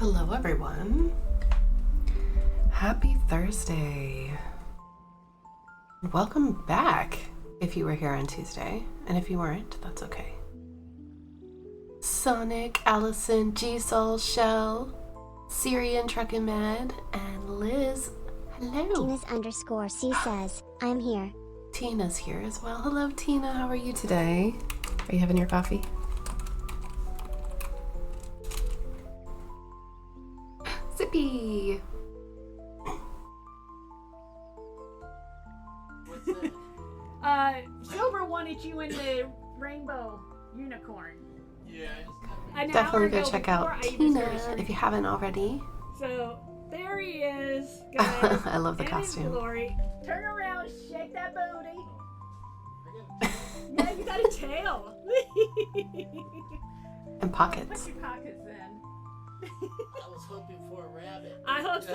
Hello everyone. Happy Thursday. Welcome back if you were here on Tuesday, and if you weren't, that's okay. Sonic, Allison, G-Soul, Shell, Syrian, Truckin' Mad, and Liz. Hello. Tina's_C says, I'm here. Tina's here as well. Hello Tina, how are you today? Are you having your coffee? Zippy! What's that? Silver wanted you in the rainbow unicorn. Yeah. An Definitely hour go ago check before out I even Tina started streaming. if you haven't already. So there he is, guys. I love the in his costume. glory. Turn around, shake that booty. Yeah, you got a tail. And pockets. Put your pockets in. I was hoping for a rabbit. I hope so.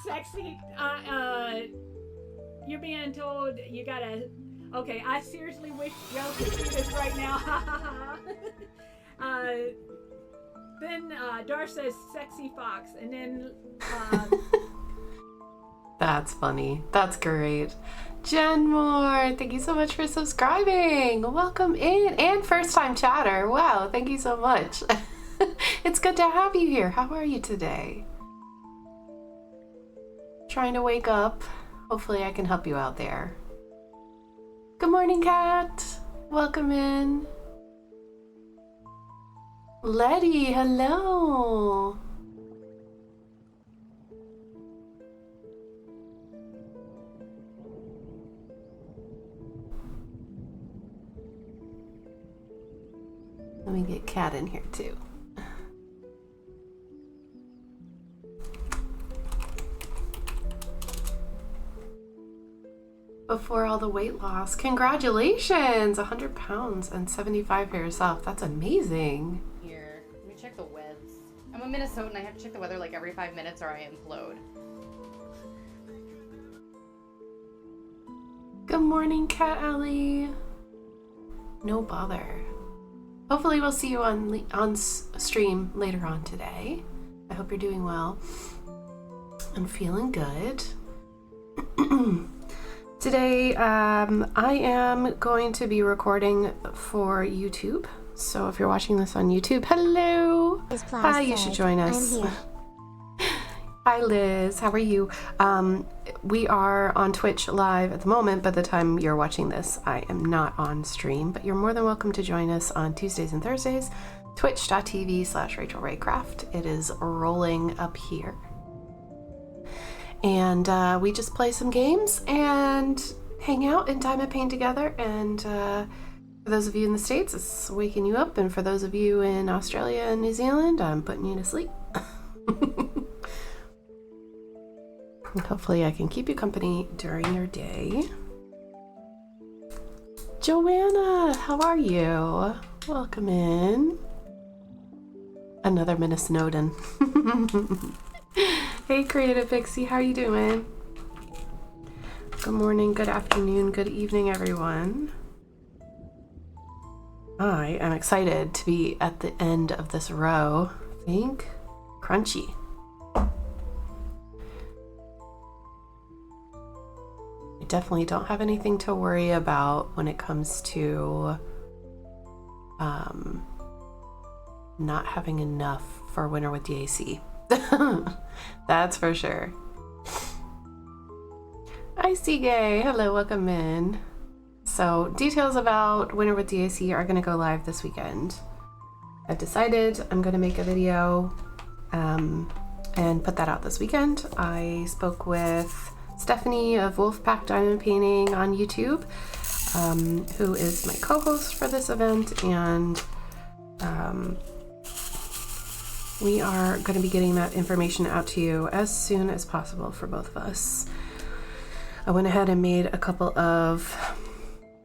Sexy. You're being told you gotta. Okay, I seriously wish Joe could see this right now. Then Dar says sexy fox, and then That's funny. That's great. Jen Moore, thank you so much for subscribing. Welcome in. And first time chatter. Wow, thank you so much. It's good to have you here. How are you today? Trying to wake up. Hopefully I can help you out there. Good morning, Kat. Welcome in. Letty, hello. Let me get Kat in here too. Before all the weight loss, congratulations! 100 pounds and 75 for yourself. That's amazing. Here, let me check the weather. I'm a Minnesotan. I have to check the weather like every 5 minutes or I implode. Good morning, Cat Alley. No bother. Hopefully we'll see you on stream later on today. I hope you're doing well. I'm feeling good. Today, I am going to be recording for YouTube. So if you're watching this on YouTube, hello! Hi, you should join us. I'm here. Hi Liz, how are you? We are on Twitch live at the moment. By the time you're watching this, I am not on stream, but you're more than welcome to join us on Tuesdays and Thursdays, twitch.tv/RachelRaycraft. It is rolling up here. And we just play some games and hang out and Diamond Paint together. And for those of you in the States, it's waking you up. And for those of you in Australia and New Zealand, I'm putting you to sleep. Hopefully I can keep you company during your day. Joanna, how are you? Welcome in. Another Minnesotan. Hey Creative Pixie, how are you doing? Good morning, good afternoon, good evening, everyone. I am excited to be at the end of this row. Think crunchy. I definitely don't have anything to worry about when it comes to not having enough for Winter with the AC. That's for sure. Hi CJ, hello, welcome in. So details about Winter with the AC are going to go live this weekend. I've decided I'm going to make a video and put that out this weekend. I spoke with Stephanie of Wolfpack Diamond Painting on YouTube, who is my co-host for this event, and we are going to be getting that information out to you as soon as possible for both of us. I went ahead and made a couple of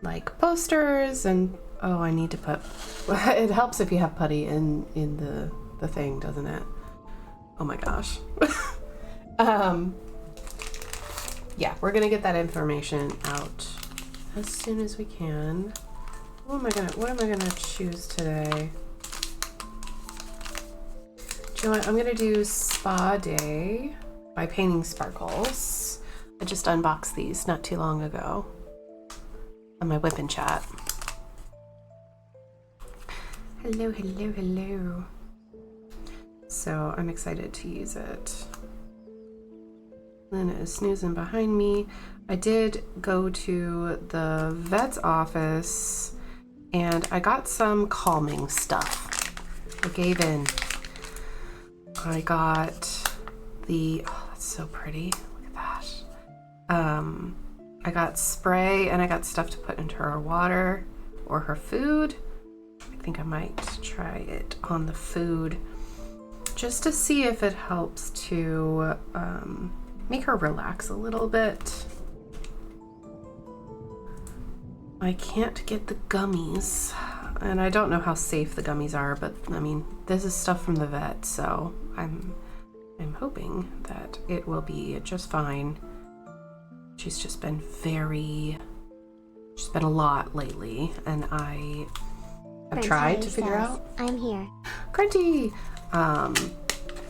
like posters, and oh, I need to put, it helps if you have Putty in the thing, doesn't it? Oh my gosh. Yeah, we're gonna get that information out as soon as we can. What am I gonna choose today? You know what? I'm gonna do Spa Day by Painting Sparkles. I just unboxed these not too long ago on my Wipnchat. Hello, hello, hello. So I'm excited to use it. Lena is snoozing behind me. I did go to the vet's office and I got some calming stuff. I gave in. I got the, oh, that's so pretty. Look at that. I got spray and I got stuff to put into her water or her food. I think I might try it on the food just to see if it helps to make her relax a little bit. I can't get the gummies, and I don't know how safe the gummies are, but I mean, this is stuff from the vet, so I'm hoping that it will be just fine. She's just been she's been a lot lately, and I have tried to figure out. I'm here. Grunty! I've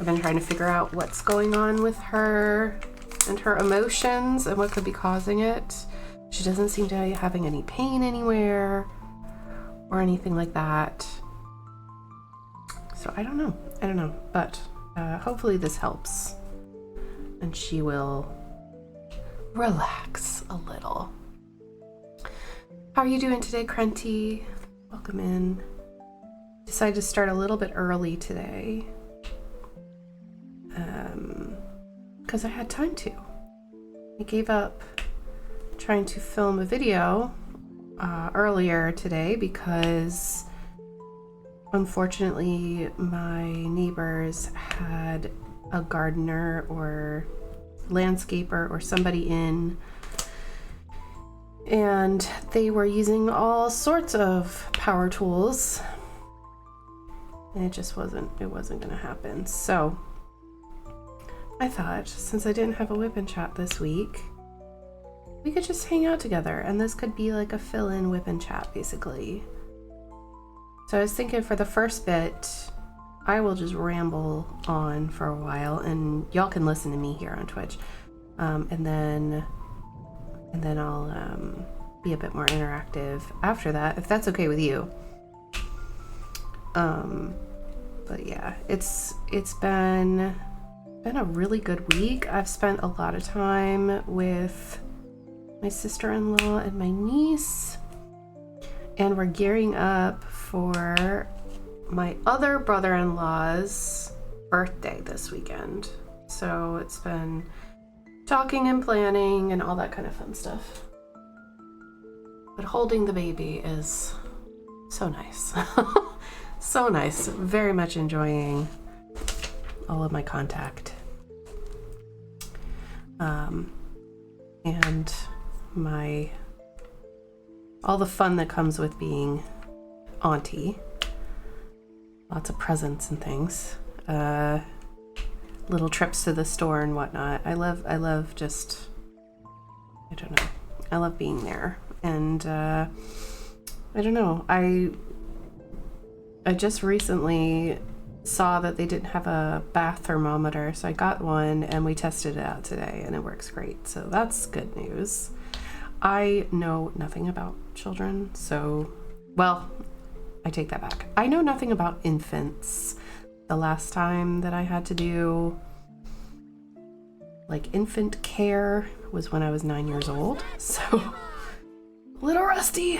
been trying to figure out what's going on with her and her emotions and what could be causing it. She doesn't seem to be having any pain anywhere or anything like that. So I don't know, but hopefully this helps and she will relax a little. How are you doing today, Grunty? Welcome in. Decided to start a little bit early today because I had time to. I gave up trying to film a video earlier today because unfortunately my neighbors had a gardener or landscaper or somebody in, and they were using all sorts of power tools and it wasn't gonna happen. So I thought, since I didn't have a Wipnchat this week, we could just hang out together and this could be like a fill-in Wipnchat basically. So I was thinking for the first bit, I will just ramble on for a while and y'all can listen to me here on Twitch. And then I'll be a bit more interactive after that, if that's okay with you. But yeah, it's been a really good week. I've spent a lot of time with my sister-in-law and my niece, and we're gearing up for my other brother-in-law's birthday this weekend. So it's been talking and planning and all that kind of fun stuff. But holding the baby is so nice. So nice. Very much enjoying all of my contact. And all the fun that comes with being auntie. Lots of presents and things. Little trips to the store and whatnot. I love just, I don't know. I love being there. And I don't know. I just recently saw that they didn't have a bath thermometer, so I got one and we tested it out today and it works great. So that's good news. I know nothing about children, so, well, I take that back. I know nothing about infants. The last time that I had to do like infant care was when I was 9 years old, so a little rusty.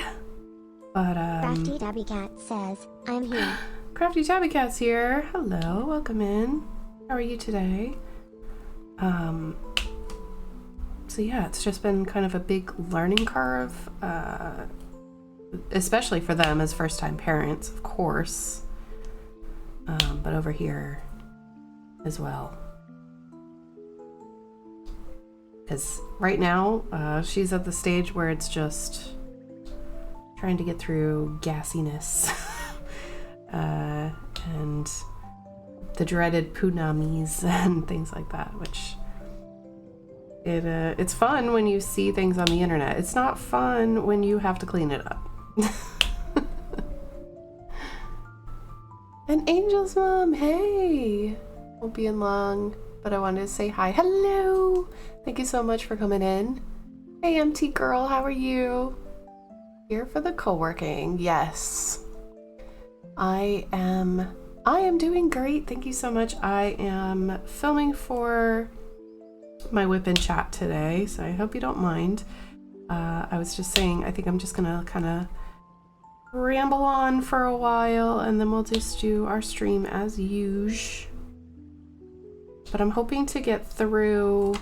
But Crafty Tabby Cat says, I'm here. Crafty Tabby Cat's here. Hello, welcome in. How are you today? So yeah, it's just been kind of a big learning curve, especially for them as first-time parents, of course, but over here as well. Because right now, she's at the stage where it's just trying to get through gassiness and the dreaded punamis and things like that, which it's fun when you see things on the internet. It's not fun when you have to clean it up. And Angel's mom, hey! Won't be in long, but I wanted to say hi. Hello! Thank you so much for coming in. Hey, MT girl, how are you? Here for the co-working, yes. I am doing great. Thank you so much. I am filming for my Wipnchat today, so I hope you don't mind. I was just saying, I think I'm just gonna kind of ramble on for a while and then we'll just do our stream as usual. But I'm hoping to get through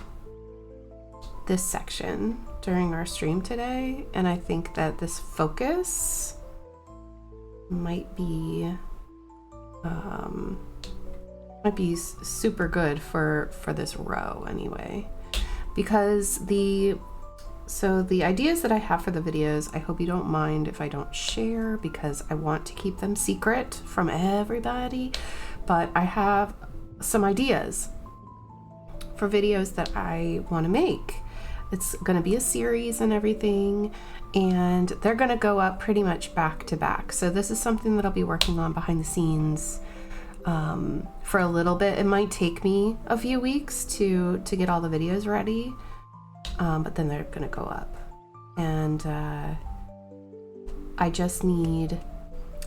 this section during our stream today, and I think that this focus might be super good for this row anyway, because the ideas that I have for the videos, I hope you don't mind if I don't share, because I want to keep them secret from everybody, but I have some ideas for videos that I want to make. It's going to be a series and everything, and they're going to go up pretty much back to back. So this is something that I'll be working on behind the scenes for a little bit. It might take me a few weeks to get all the videos ready, but then they're going to go up. And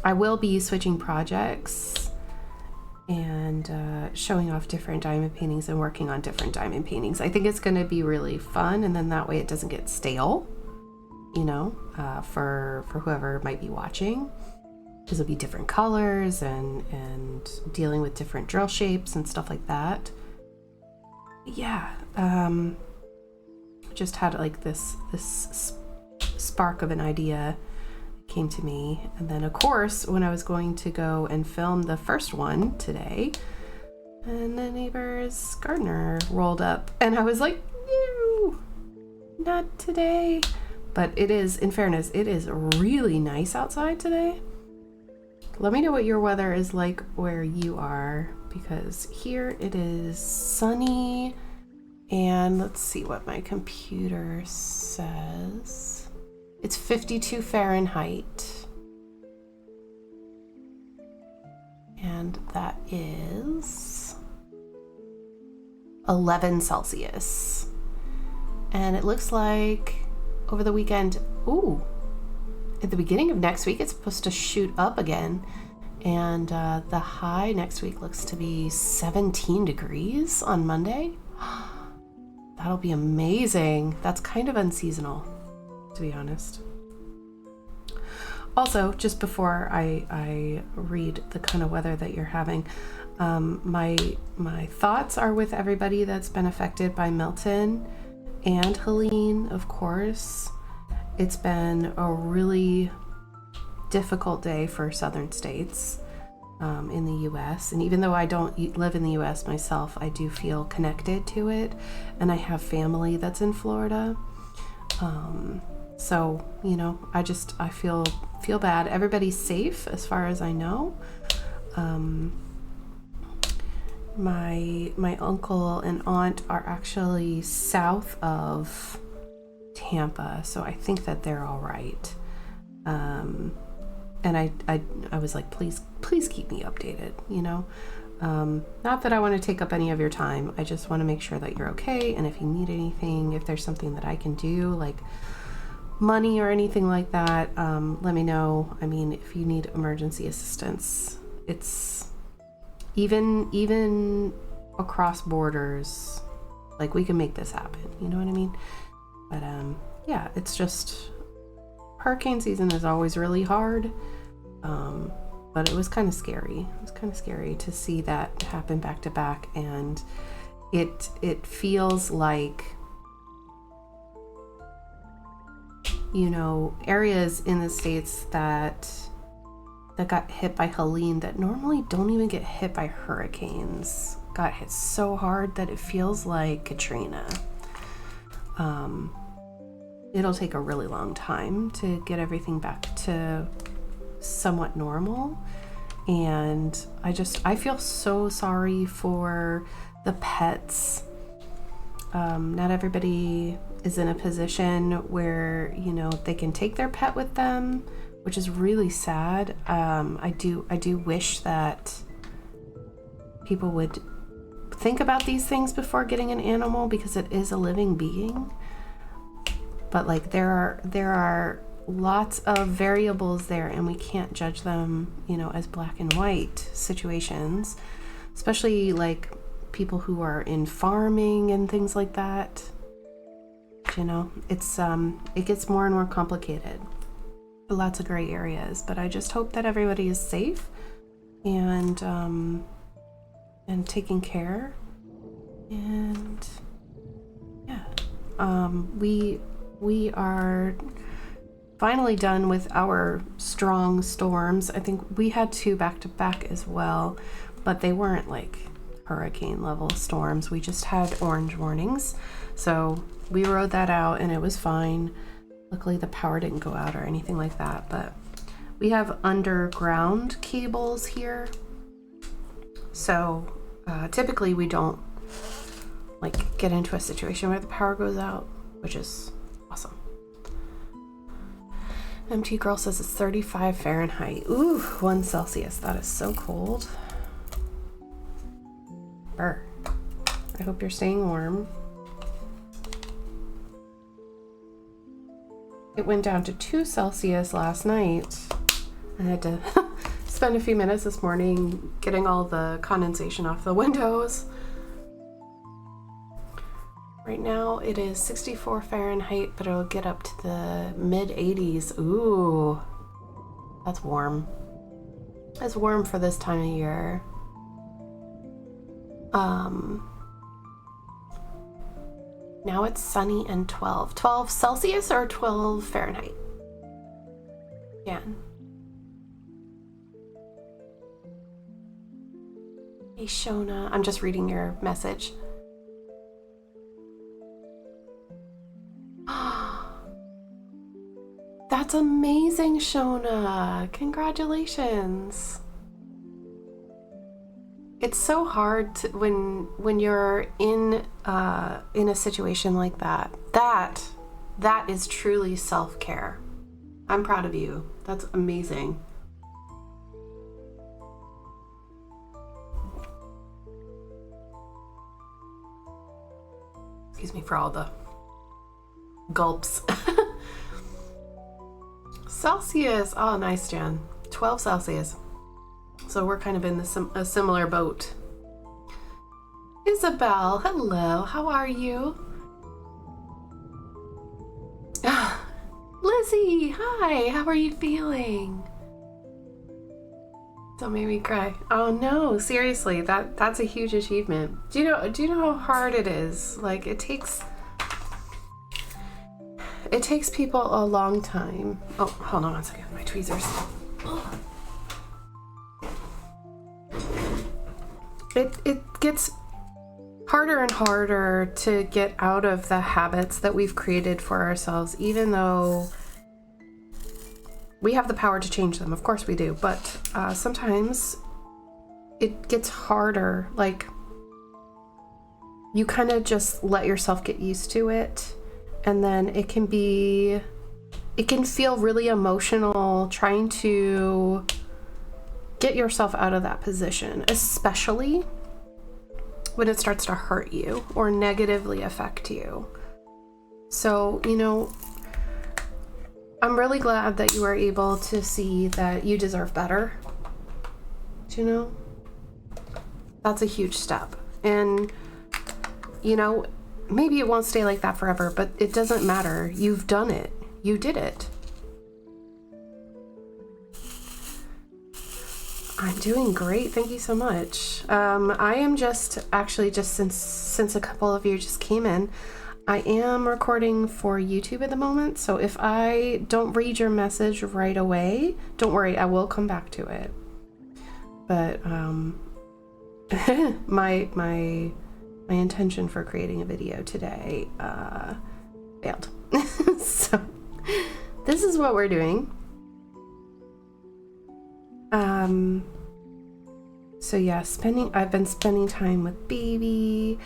I will be switching projects and showing off different diamond paintings and working on different diamond paintings. I think it's going to be really fun, and then that way it doesn't get stale, you know, for whoever might be watching, because it'll be different colors and dealing with different drill shapes and stuff like that. Yeah, just had like this spark of an idea came to me, and then of course when I was going to go and film the first one today, and the neighbor's gardener rolled up and I was like, no, not today. But it is, in fairness, it is really nice outside today. Let me know what your weather is like where you are, because here it is sunny, and let's see what my computer says. It's 52 Fahrenheit. And that is 11 Celsius. And it looks like over the weekend, at the beginning of next week, it's supposed to shoot up again. And the high next week looks to be 17 degrees on Monday. That'll be amazing. That's kind of unseasonal, to be honest. Also, just before I read the kind of weather that you're having, my thoughts are with everybody that's been affected by Milton and Helene, of course. It's been a really difficult day for southern states in the US, and even though I don't live in the US myself, I do feel connected to it, and I have family that's in Florida. So, you know, I feel bad. Everybody's safe as far as I know. My uncle and aunt are actually south of Tampa, so I think that they're all right. And I was like, please keep me updated, you know? Not that I want to take up any of your time. I just want to make sure that you're okay, and if you need anything, if there's something that I can do, like money or anything like that, let me know. I mean, if you need emergency assistance, it's even across borders, like we can make this happen, you know what I mean? But yeah, it's just hurricane season is always really hard, but it was kind of scary. It was kind of scary to see that happen back to back, and it feels like, you know, areas in the States that got hit by Helene that normally don't even get hit by hurricanes got hit so hard that it feels like Katrina. It'll take a really long time to get everything back to somewhat normal, and I feel so sorry for the pets. Not everybody is in a position where, you know, they can take their pet with them, which is really sad. I do wish that people would think about these things before getting an animal, because it is a living being. But like there are lots of variables there, and we can't judge them, you know, as black and white situations, especially like people who are in farming and things like that. You know, it's it gets more and more complicated. Lots of gray areas, but I just hope that everybody is safe and taking care. And yeah, we are finally done with our strong storms. I think we had 2 back-to-back as well, but they weren't like hurricane level storms. We just had orange warnings, so we rode that out and it was fine. Luckily the power didn't go out or anything like that, but we have underground cables here, so typically we don't like get into a situation where the power goes out, which is awesome. MT Girl says it's 35 Fahrenheit. Ooh, 1 Celsius. That is so cold. Brr. I hope you're staying warm. It went down to 2 Celsius last night. I had to spend a few minutes this morning getting all the condensation off the windows. Right now it is 64 Fahrenheit, but it'll get up to the mid 80s. Ooh, that's warm. That's warm for this time of year. Now it's sunny and 12 Celsius or 12 Fahrenheit? Again. Hey Shona, I'm just reading your message. That's amazing, Shona. Congratulations. It's so hard to, when you're in a situation like that. That is truly self-care. I'm proud of you. That's amazing. Excuse me for all the gulps. Celsius. Oh, nice, Jen. 12 Celsius. So we're kind of in a similar boat. Isabel, hello. How are you? Lizzie, hi. How are you feeling? Don't make me cry. Oh no, seriously, that's a huge achievement. Do you know how hard it is? Like it takes people a long time. Oh, hold on one second. My tweezers. It gets harder and harder to get out of the habits that we've created for ourselves, even though we have the power to change them. Of course we do, but sometimes it gets harder. Like you kind of just let yourself get used to it, and then it can feel really emotional trying to get yourself out of that position, especially when it starts to hurt you or negatively affect you. So, you know, I'm really glad that you were able to see that you deserve better. Do you know? That's a huge step. And, you know, maybe it won't stay like that forever, but it doesn't matter. You've done it. You did it. I'm doing great. Thank you so much. I am just since a couple of you just came in, I am recording for YouTube at the moment. So if I don't read your message right away, don't worry, I will come back to it. But my intention for creating a video today failed. So this is what we're doing. So yeah, I've been spending time with baby,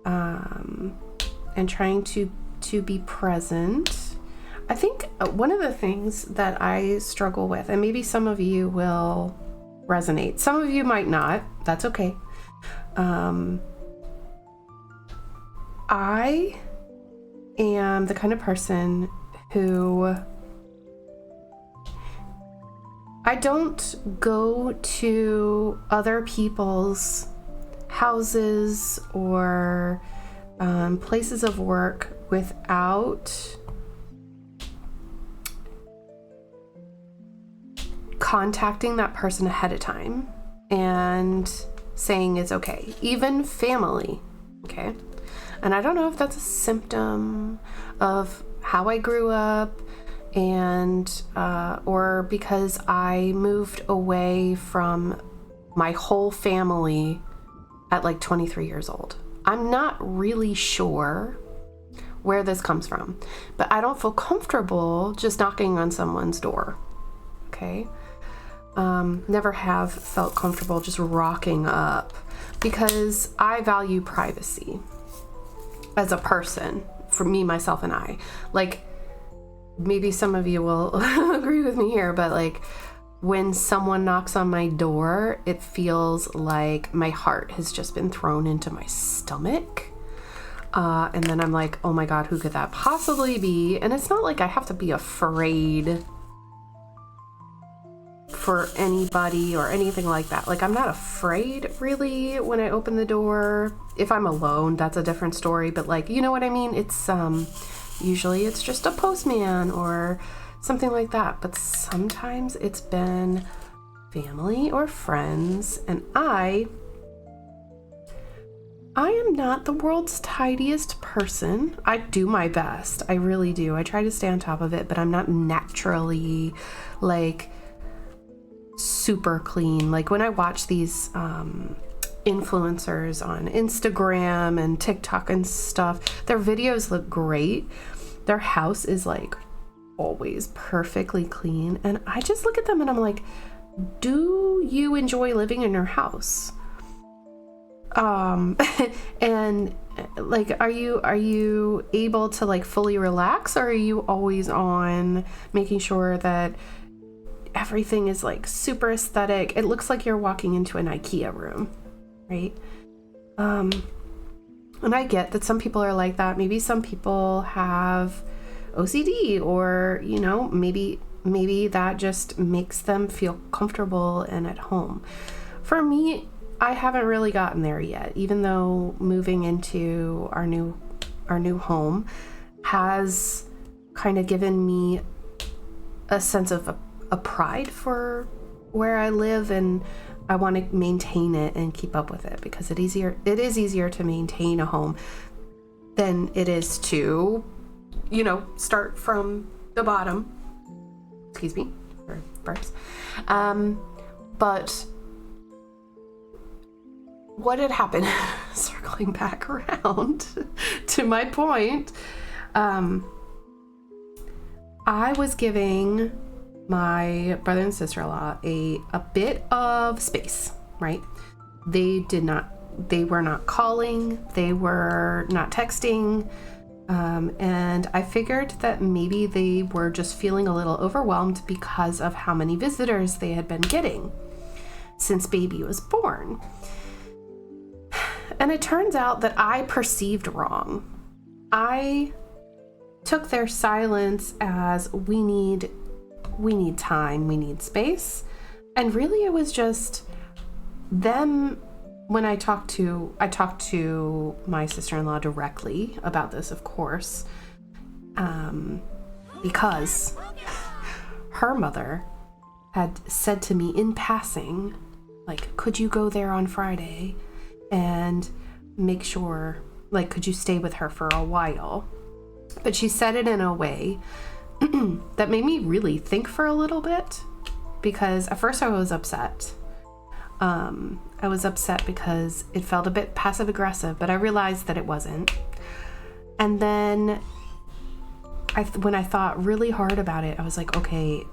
and trying to be present. I think one of the things that I struggle with, and maybe some of you will resonate, some of you might not, that's okay. I am the kind of person who I don't go to other people's houses or places of work without contacting that person ahead of time and saying it's okay, even family, okay? And I don't know if that's a symptom of how I grew up and or because I moved away from my whole family at like 23 years old. I'm not really sure where this comes from, but I don't feel comfortable just knocking on someone's door, okay? Never have felt comfortable just rocking up because I value privacy as a person, for me, myself, and I. Like, maybe some of you will agree with me here, but like when someone knocks on my door, it feels like my heart has just been thrown into my stomach. And then I'm like, oh my God, who could that possibly be? And it's not like I have to be afraid for anybody or anything like that. Like, I'm not afraid really when I open the door. If I'm alone, that's a different story, but like, you know what I mean? It's usually it's just a postman or something like that, but sometimes it's been family or friends, and I am not the world's tidiest person. I do my best. I really do. I try to stay on top of it, but I'm not naturally like super clean. Like when I watch these influencers on Instagram and TikTok and stuff, their videos look great. Their house is like always perfectly clean, and I just look at them and I'm like, do you enjoy living in your house? And like, are you able to like fully relax, or are you always on making sure that everything is like super aesthetic? It looks like you're walking into an IKEA room, right? And I get that some people are like that. Maybe some people have OCD, or, you know, maybe that just makes them feel comfortable and at home. For me, I haven't really gotten there yet, even though moving into our new home has kind of given me a sense of a pride for where I live, and I want to maintain it and keep up with it, because it is easier to maintain a home than it is to, you know, start from the bottom. Excuse me for burps. But what had happened, circling back around to my point, I was giving my brother and sister-in-law a bit of space, right? They were not calling, they were not texting, and I figured that maybe they were just feeling a little overwhelmed because of how many visitors they had been getting since baby was born. And it turns out that I perceived wrong. I took their silence as we need time, we need space. And really it was just them. When I talked to my sister-in-law directly about this, of course, because her mother had said to me in passing, like, could you go there on Friday and make sure, like, could you stay with her for a while? But she said it in a way that made me really think for a little bit, because at first I was upset. I was upset because it felt a bit passive aggressive, but I realized that it wasn't. And then when I thought really hard about it, I was like, okay,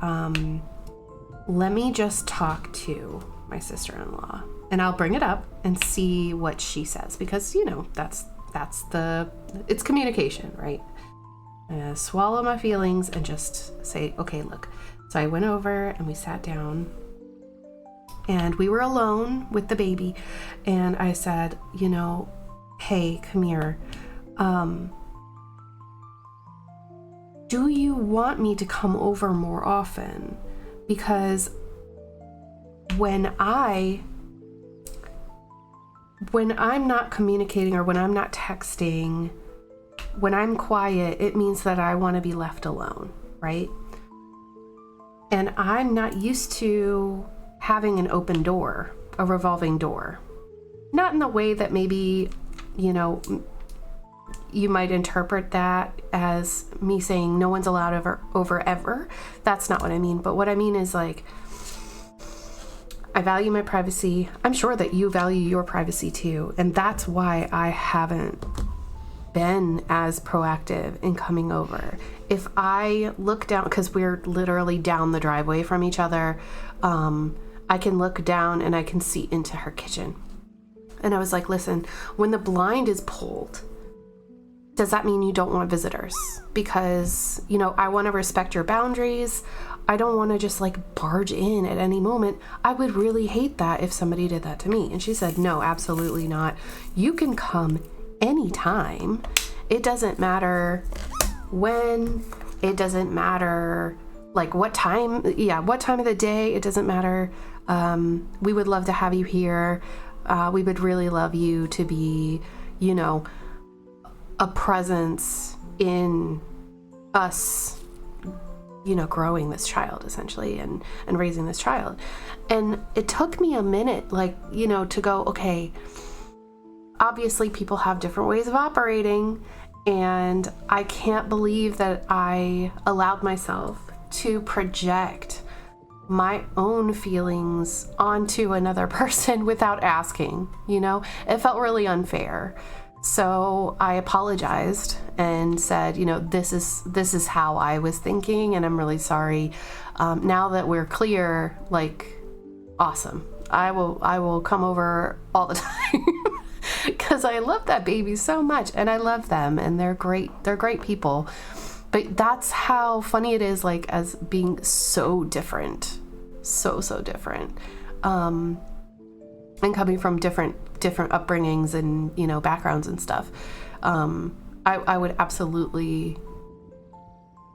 let me just talk to my sister-in-law, and I'll bring it up and see what she says, because, you know, it's communication, right? swallow my feelings and just say, okay, look. So I went over and we sat down and we were alone with the baby. And I said, you know, hey, come here. Do you want me to come over more often? Because when I'm not communicating or when I'm not texting, when I'm quiet, it means that I want to be left alone, right? And I'm not used to having an open door, a revolving door. Not in the way that maybe, you know, you might interpret that as me saying no one's allowed over ever. That's not what I mean. But what I mean is, like, I value my privacy. I'm sure that you value your privacy too. And that's why I haven't been as proactive in coming over. If I look down, because we're literally down the driveway from each other, I can look down and I can see into her kitchen. And I was like, listen, when the blind is pulled, does that mean you don't want visitors? Because, you know, I want to respect your boundaries. I don't want to just like barge in at any moment. I would really hate that if somebody did that to me. And she said, no, absolutely not. You can come anytime. It doesn't matter when, it doesn't matter like what time of the day, it doesn't matter. We would love to have you here. We would really love you to be, you know, a presence in us, you know, growing this child essentially and raising this child. And it took me a minute, like, you know, to go, okay, obviously people have different ways of operating, and I can't believe that I allowed myself to project my own feelings onto another person without asking, you know? It felt really unfair. So I apologized and said, you know, this is how I was thinking, and I'm really sorry. Now that we're clear, like, awesome. I will come over all the time because I love that baby so much, and I love them, and they're great. They're great people. But that's how funny it is, like, as being so different, so different, and coming from different upbringings and, you know, backgrounds and stuff. I would absolutely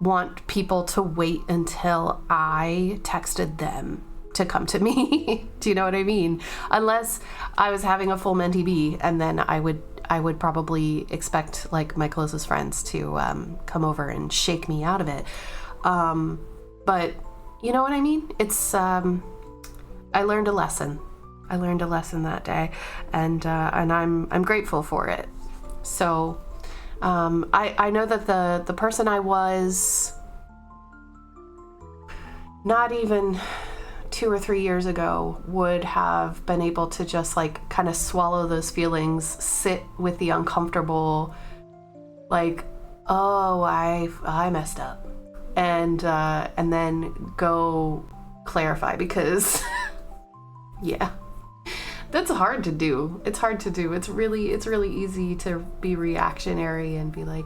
want people to wait until I texted them to come to me. Do you know what I mean? Unless I was having a full Mentee bee, and then I would probably expect like my closest friends to come over and shake me out of it. But you know what I mean? It's I learned a lesson. I learned a lesson that day, and I'm grateful for it. So I know that the person I was not even 2 or 3 years ago would have been able to just like kind of swallow those feelings, sit with the uncomfortable, like, oh, I messed up, and then go clarify, because yeah, that's hard to do. It's hard to do. It's really easy to be reactionary and be like,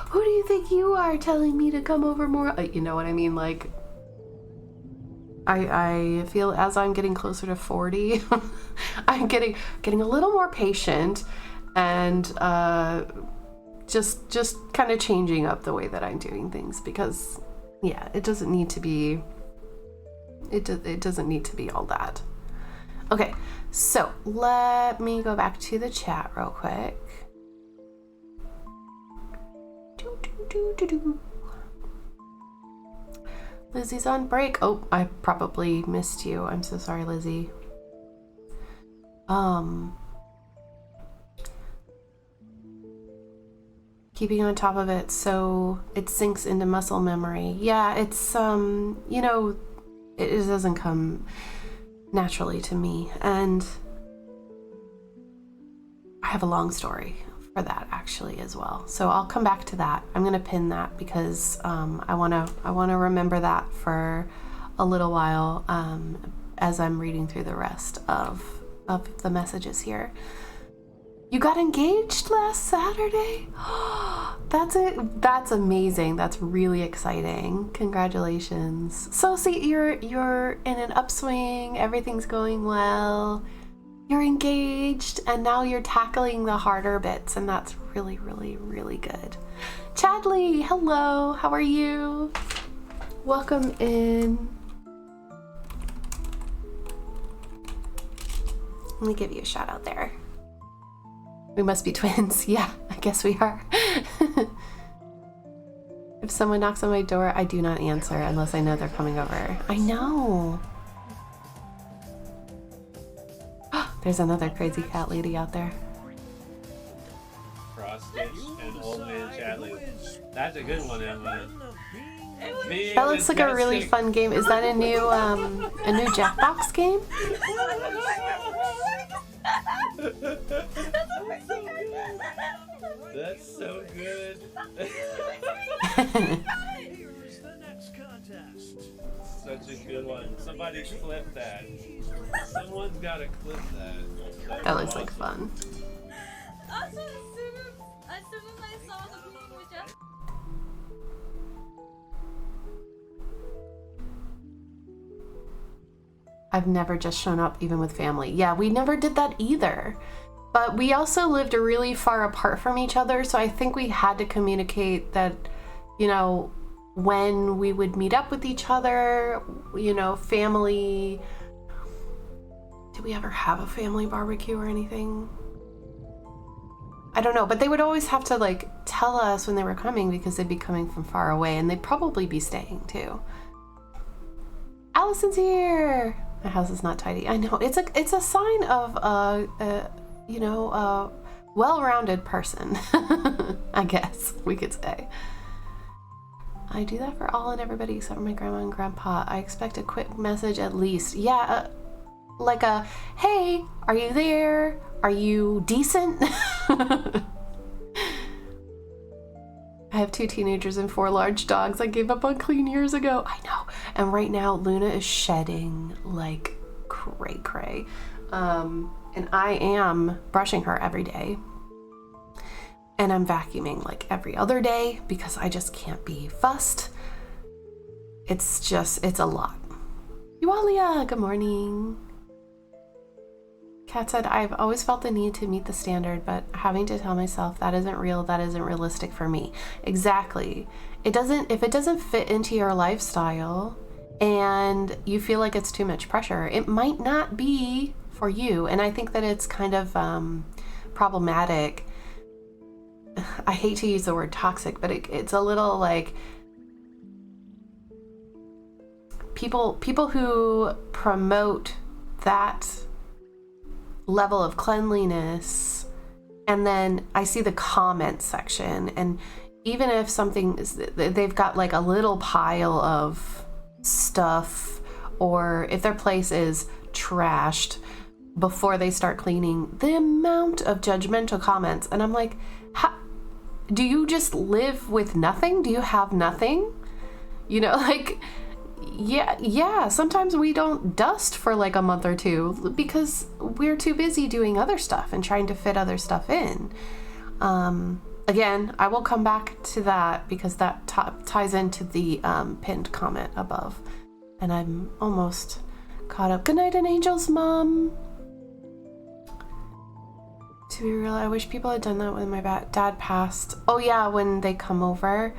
who do you think you are telling me to come over more? You know what I mean? Like, I feel as I'm getting closer to 40, I'm getting a little more patient, and just kind of changing up the way that I'm doing things, because yeah, it doesn't need to be all that. Okay, so let me go back to the chat real quick. Lizzie's on break. Oh, I probably missed you. I'm so sorry, Lizzie. Keeping on top of it so it sinks into muscle memory. Yeah, it's you know, it doesn't come naturally to me, and I have a long story for that actually as well, so I'll come back to that. I'm gonna pin that because I want to remember that for a little while as I'm reading through the rest of the messages here. You got engaged last Saturday? That's it. That's amazing. That's really exciting. Congratulations. So see, you're in an upswing. Everything's going well. You're engaged, and now you're tackling the harder bits, and that's really, really, really good. Chadley, hello. How are you? Welcome in. Let me give you a shout out there. We must be twins. Yeah, I guess we are. If someone knocks on my door, I do not answer unless I know they're coming over. I know. There's another crazy cat lady out there. Cross-stitch and Old Man Chadley. That's a good one, Emma. That looks like a really fun game. Is that a new Jackbox game? That's so good. Here's the next contest. Such a good one. Somebody clip that. Someone's got to clip that. That looks like fun. As soon as I saw the meme with Jeff. I've never just shown up even with family. Yeah, we never did that either. But we also lived really far apart from each other, so I think we had to communicate that, you know, when we would meet up with each other, you know, family. Did we ever have a family barbecue or anything? I don't know, but they would always have to like tell us when they were coming because they'd be coming from far away, and they'd probably be staying too. Allison's here. My house is not tidy. I know, it's a sign of a well-rounded person. I guess we could say. I do that for all and everybody except for my grandma and grandpa. I expect a quick message at least. Yeah, like a, hey, are you there? Are you decent? I have 2 teenagers and 4 large dogs. I gave up on clean years ago. I know. And right now, Luna is shedding like cray-cray. And I am brushing her every day. And I'm vacuuming like every other day because I just can't be fussed. It's a lot. Eualia, good morning. Kat said, I've always felt the need to meet the standard, but having to tell myself that isn't real, that isn't realistic for me. Exactly. If it doesn't fit into your lifestyle and you feel like it's too much pressure, it might not be for you. And I think that it's kind of problematic. I hate to use the word toxic, but it's a little like people who promote that level of cleanliness, and then I see the comment section, and even if something is, they've got like a little pile of stuff, or if their place is trashed before they start cleaning, the amount of judgmental comments, and I'm like, do you just live with nothing? Do you have nothing? You know, like, yeah, sometimes we don't dust for like a month or two because we're too busy doing other stuff and trying to fit other stuff in. Again, I will come back to that because that ties into the pinned comment above. And I'm almost caught up. Good night, and Angel's mom. To be real, I wish people had done that when my dad passed. Oh yeah, when they come over,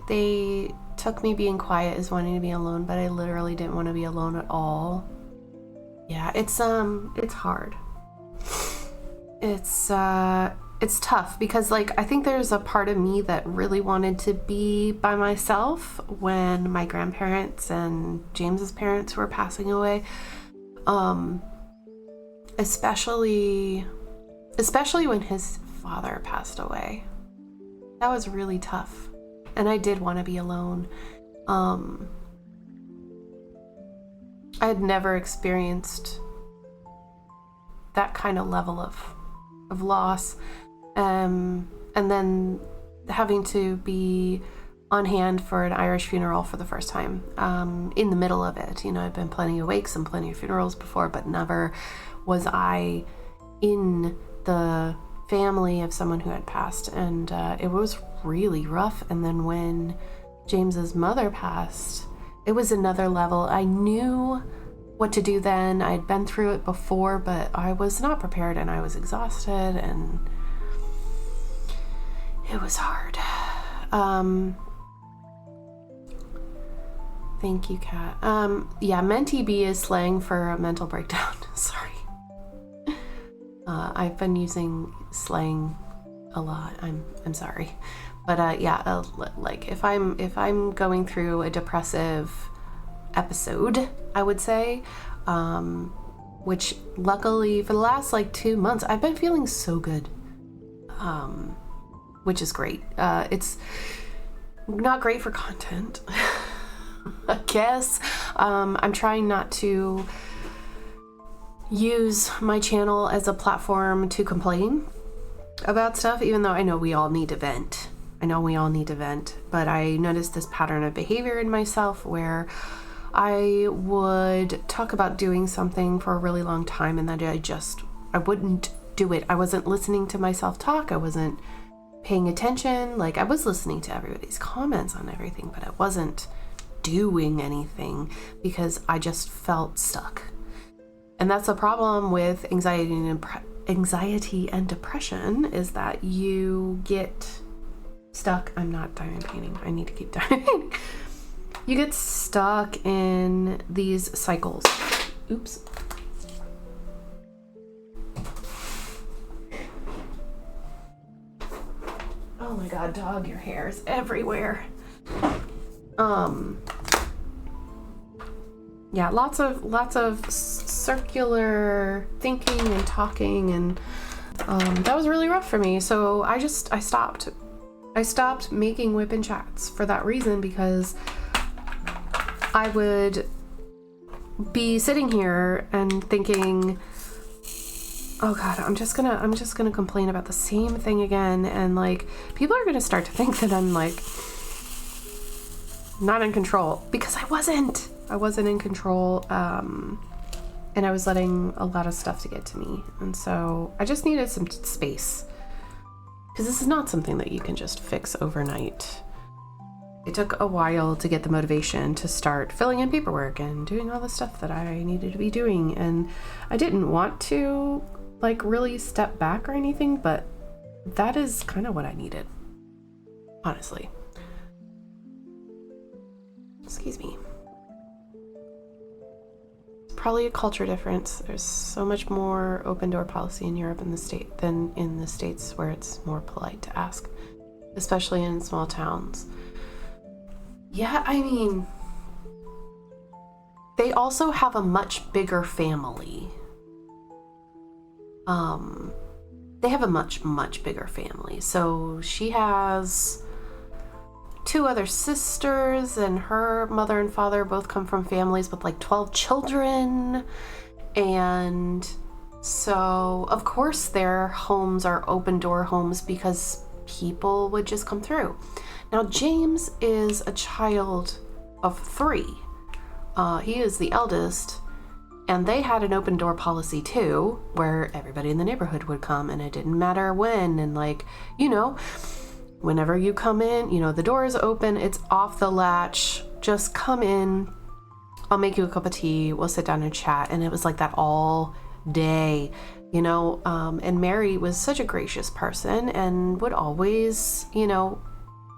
they took me being quiet as wanting to be alone, but I literally didn't want to be alone at all. Yeah, it's hard. It's tough because like I think there's a part of me that really wanted to be by myself when my grandparents and James's parents were passing away. Especially when his father passed away. That was really tough. And I did want to be alone. I had never experienced that kind of level of loss. And then having to be on hand for an Irish funeral for the first time, in the middle of it. You know, I'd been plenty of wakes and plenty of funerals before, but never was I in the family of someone who had passed, and it was really rough. And then when James's mother passed, it was another level. I knew what to do then. I'd been through it before, but I was not prepared, and I was exhausted, and it was hard. Thank you, Kat. Yeah, Mentee B is slang for a mental breakdown. Sorry. I've been using slang a lot. I'm sorry. But yeah, like if I'm going through a depressive episode, I would say, which luckily for the last like 2 months, I've been feeling so good, which is great. It's not great for content, I guess. I'm trying not to use my channel as a platform to complain about stuff, even though I know we all need to vent. But I noticed this pattern of behavior in myself where I would talk about doing something for a really long time, and then I wouldn't do it. I wasn't listening to myself talk. I wasn't paying attention. Like, I was listening to everybody's comments on everything, but I wasn't doing anything because I just felt stuck. And that's the problem with anxiety and depression, is that you get stuck. I'm not diamond painting. I need to keep diamond painting. You get stuck in these cycles. Oops. Oh my god, dog, your hair is everywhere. Yeah, lots of circular thinking and talking, and that was really rough for me. So I stopped making Wipnchats for that reason, because I would be sitting here and thinking, oh god, I'm just gonna complain about the same thing again, and like people are gonna start to think that I'm like not in control, because I wasn't in control, and I was letting a lot of stuff to get to me, and so I just needed some space, because this is not something that you can just fix overnight. It took a while to get the motivation to start filling in paperwork and doing all the stuff that I needed to be doing, and I didn't want to like really step back or anything, but that is kind of what I needed, honestly. Excuse me. It's probably a culture difference. There's so much more open door policy in Europe than in the States, where it's more polite to ask, especially in small towns. Yeah, I mean, they also have a much bigger family. They have a much bigger family. So she has 2 other sisters, and her mother and father both come from families with like 12 children. And so, of course, their homes are open door homes because people would just come through. Now, James is a child of 3. He is the eldest, and they had an open door policy too, where everybody in the neighborhood would come, and it didn't matter when, and like, you know, whenever you come in, you know, the door is open, it's off the latch, just come in, I'll make you a cup of tea, we'll sit down and chat. And it was like that all day, you know. And Mary was such a gracious person and would always, you know,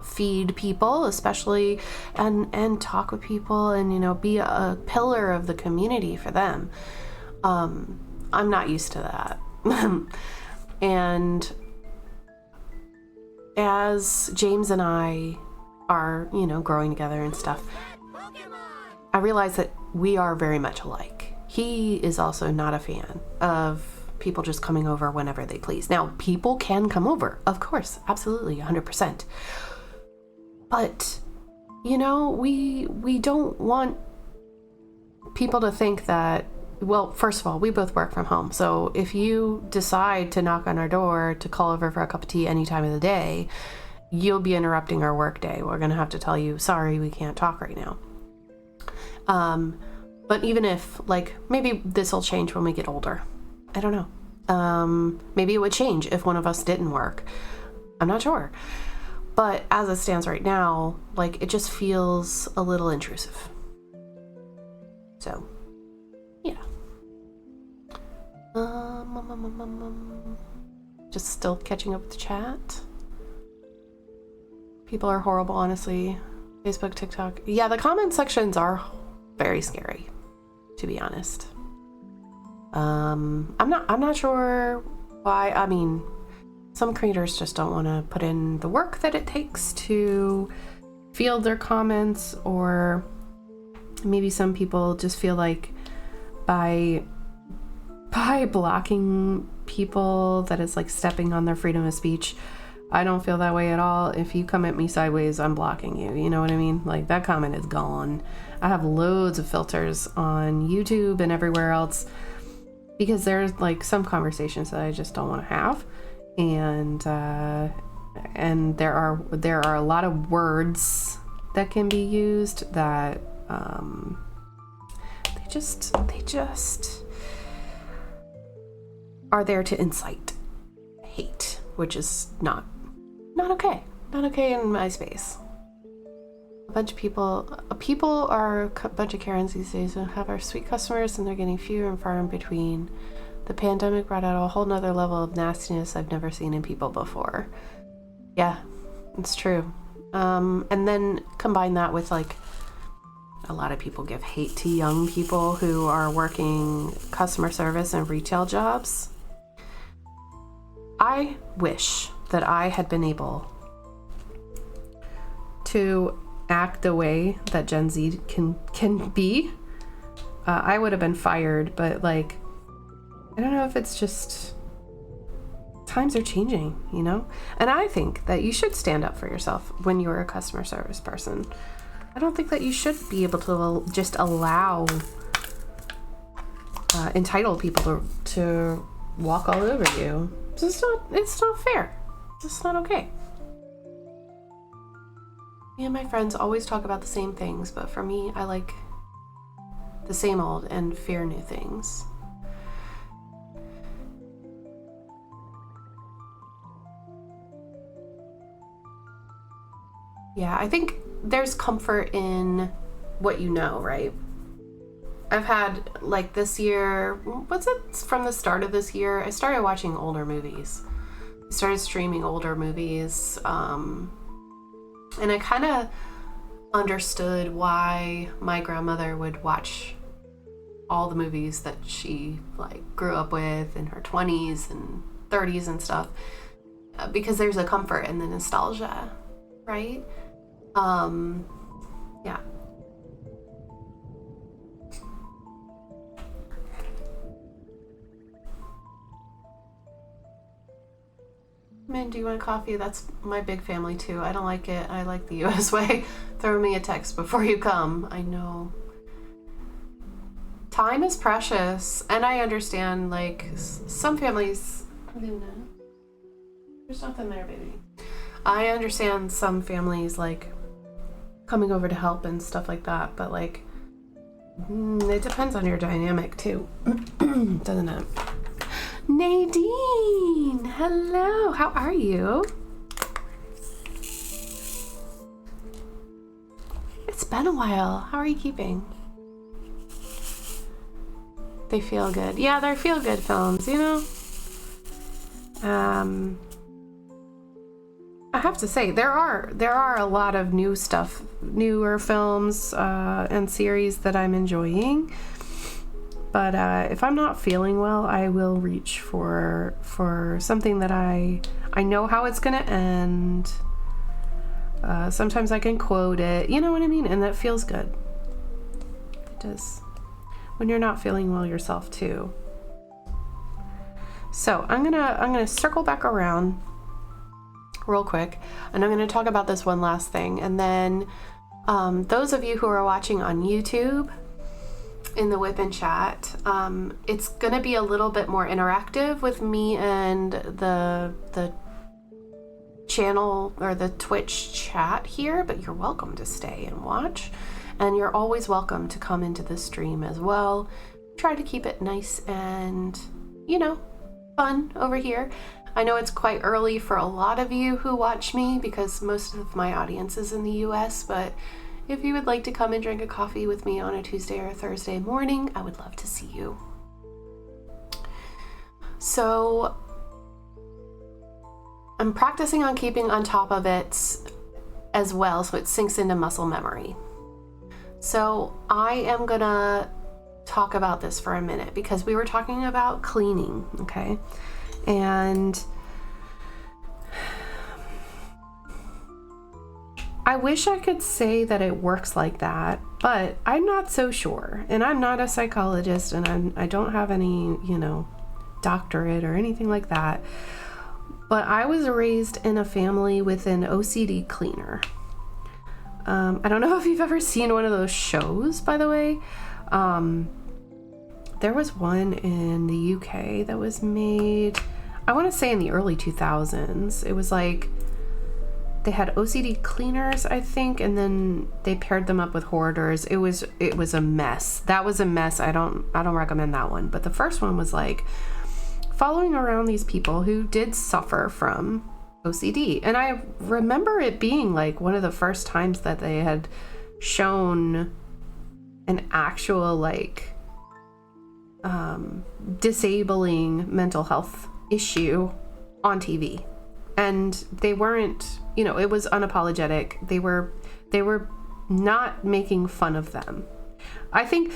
feed people, especially, and talk with people, and, you know, be a pillar of the community for them. I'm not used to that. And as James and I are, you know, growing together and stuff, I realize that we are very much alike. He is also not a fan of people just coming over whenever they please. Now, people can come over, of course, absolutely, 100%. But, you know, we don't want people to think that, well, first of all, we both work from home. So if you decide to knock on our door to call over for a cup of tea any time of the day, you'll be interrupting our work day. We're going to have to tell you, sorry, we can't talk right now. But even if, like, maybe this will change when we get older. I don't know. Maybe it would change if one of us didn't work. I'm not sure. But as it stands right now, like, it just feels a little intrusive. So, yeah. Just still catching up with the chat. People are horrible, honestly. Facebook, TikTok. Yeah, the comment sections are very scary, to be honest. I'm not sure why. I mean, some creators just don't want to put in the work that it takes to field their comments, or maybe some people just feel like by blocking people that it's like stepping on their freedom of speech. I don't feel that way at all. If you come at me sideways, I'm blocking you. You know what I mean? Like, that comment is gone. I have loads of filters on YouTube and everywhere else because there's like some conversations that I just don't want to have. And there are a lot of words that can be used that they just are there to incite hate, which is not okay. Not okay in my space. A bunch of people are a bunch of Karens these days who have our sweet customers, and they're getting fewer and far in between. The pandemic brought out a whole nother level of nastiness I've never seen in people before. Yeah, it's true. And then combine that with, like, a lot of people give hate to young people who are working customer service and retail jobs. I wish that I had been able to act the way that Gen Z can be. I would have been fired, but, like, I don't know if it's just times are changing, you know? And I think that you should stand up for yourself when you're a customer service person. I don't think that you should be able to just allow entitled people to walk all over you. It's not fair. It's not okay. Me and my friends always talk about the same things, but for me, I like the same old and fear new things. Yeah, I think there's comfort in what you know, right? I've had, like, this year, what's it, from the start of this year, I started watching older movies. I started streaming older movies, and I kind of understood why my grandmother would watch all the movies that she, like, grew up with in her 20s and 30s and stuff, because there's a comfort in the nostalgia, right? Yeah. Man, do you want coffee? That's my big family too. I don't like it. I like the US way. Throw me a text before you come. I know. Time is precious, and I understand, like, some families... Luna, there's nothing there, baby. I understand some families, like, coming over to help and stuff like that, but, like, it depends on your dynamic too, doesn't it? Nadine, hello, how are you? It's been a while. How are you keeping? They feel good. Yeah, they're feel good films, you know? I have to say, there are a lot of newer films and series that I'm enjoying. But if I'm not feeling well, I will reach for something that I know how it's gonna end. Sometimes I can quote it, you know what I mean? And that feels good. It does. When you're not feeling well yourself too. So I'm gonna circle back around real quick, and I'm gonna talk about this one last thing, and then those of you who are watching on YouTube in the Whip and Chat, it's gonna be a little bit more interactive with me and the channel or the Twitch chat here, but you're welcome to stay and watch, and you're always welcome to come into the stream as well. Try to keep it nice and, you know, fun over here. I know it's quite early for a lot of you who watch me because most of my audience is in the US, but if you would like to come and drink a coffee with me on a Tuesday or a Thursday morning, I would love to see you. So I'm practicing on keeping on top of it as well so it sinks into muscle memory. So I am gonna talk about this for a minute because we were talking about cleaning, okay? And I wish I could say that it works like that, but I'm not so sure. And I'm not a psychologist, and I don't have any, doctorate or anything like that. But I was raised in a family with an OCD cleaner. I don't know if you've ever seen one of those shows, by the way. There was one in the UK that was made, I want to say in the early 2000s. It was like, they had OCD cleaners, I think, and then they paired them up with hoarders. It was a mess. That was a mess. I don't recommend that one. But the first one was like following around these people who did suffer from OCD. And I remember it being like one of the first times that they had shown an actual like disabling mental health issue on TV. And they weren't, it was unapologetic. They were not making fun of them. I think,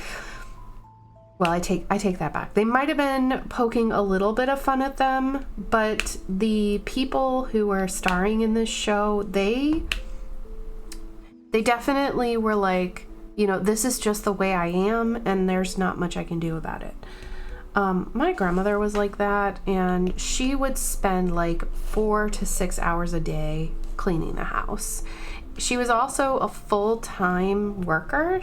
well, I take that back. They might have been poking a little bit of fun at them, but the people who were starring in this show, they definitely were like, this is just the way I am, and there's not much I can do about it. My grandmother was like that, and she would spend like 4 to 6 hours a day cleaning the house. She was also a full-time worker.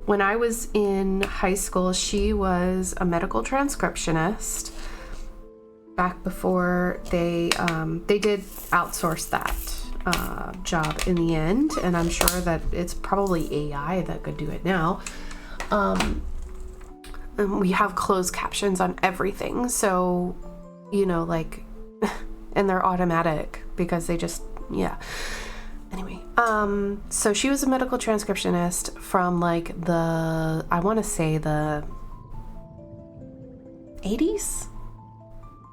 When I was in high school, she was a medical transcriptionist back before they did outsource that job in the end, and I'm sure that it's probably AI that could do it now. And we have closed captions on everything, so like and they're automatic because they just anyway, so she was a medical transcriptionist from like I want to say the 80s,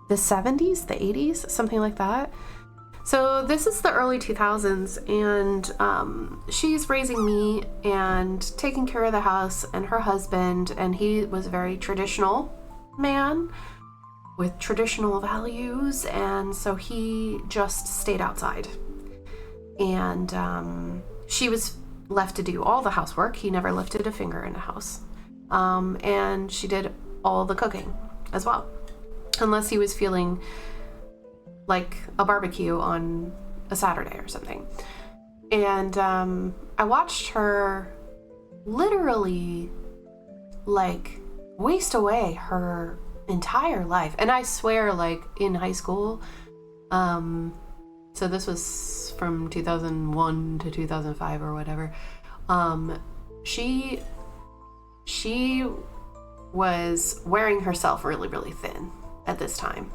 the 70s, the 80s, something like that. So this is the early 2000s, and she's raising me and taking care of the house and her husband, and he was a very traditional man with traditional values, and so he just stayed outside. And she was left to do all the housework. He never lifted a finger in the house. And she did all the cooking as well, unless he was feeling like a barbecue on a Saturday or something. And I watched her literally like waste away her entire life. And I swear, like in high school, so this was from 2001 to 2005 or whatever, she was wearing herself really, really thin at this time.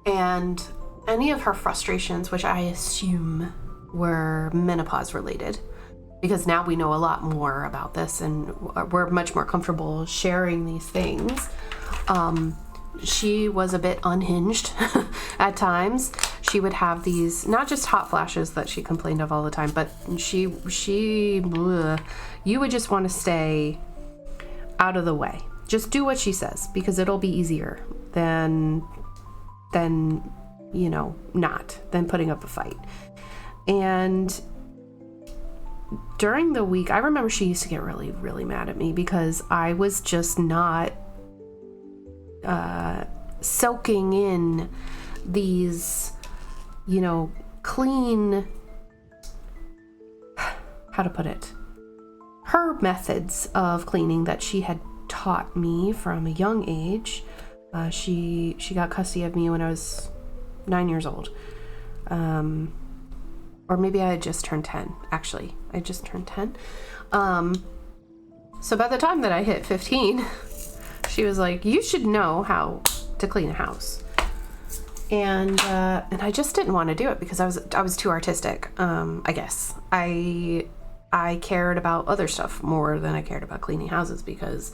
And any of her frustrations, which I assume were menopause related, because now we know a lot more about this and we're much more comfortable sharing these things. She was a bit unhinged at times. She would have these, not just hot flashes that she complained of all the time, but you would just want to stay out of the way. Just do what she says, because it'll be easier than putting up a fight. And during the week, I remember she used to get really, really mad at me because I was just not soaking in these, clean, how to put it, her methods of cleaning that she had taught me from a young age. She got custody of me when I was 9 years old. Or maybe I had just turned 10, actually. I just turned 10. So by the time that I hit 15, She was like, you should know how to clean a house. And I just didn't want to do it because I was too artistic. I guess I cared about other stuff more than I cared about cleaning houses because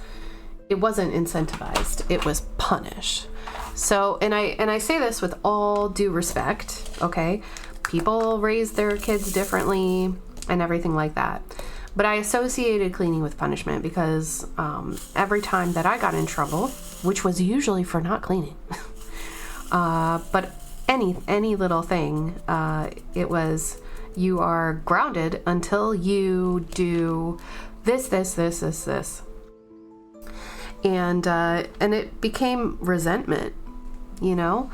it wasn't incentivized. It was punished. So, and I say this with all due respect, okay? People raise their kids differently and everything like that. But I associated cleaning with punishment because every time that I got in trouble, which was usually for not cleaning, but any little thing, it was, you are grounded until you do this. And it became resentment, you know?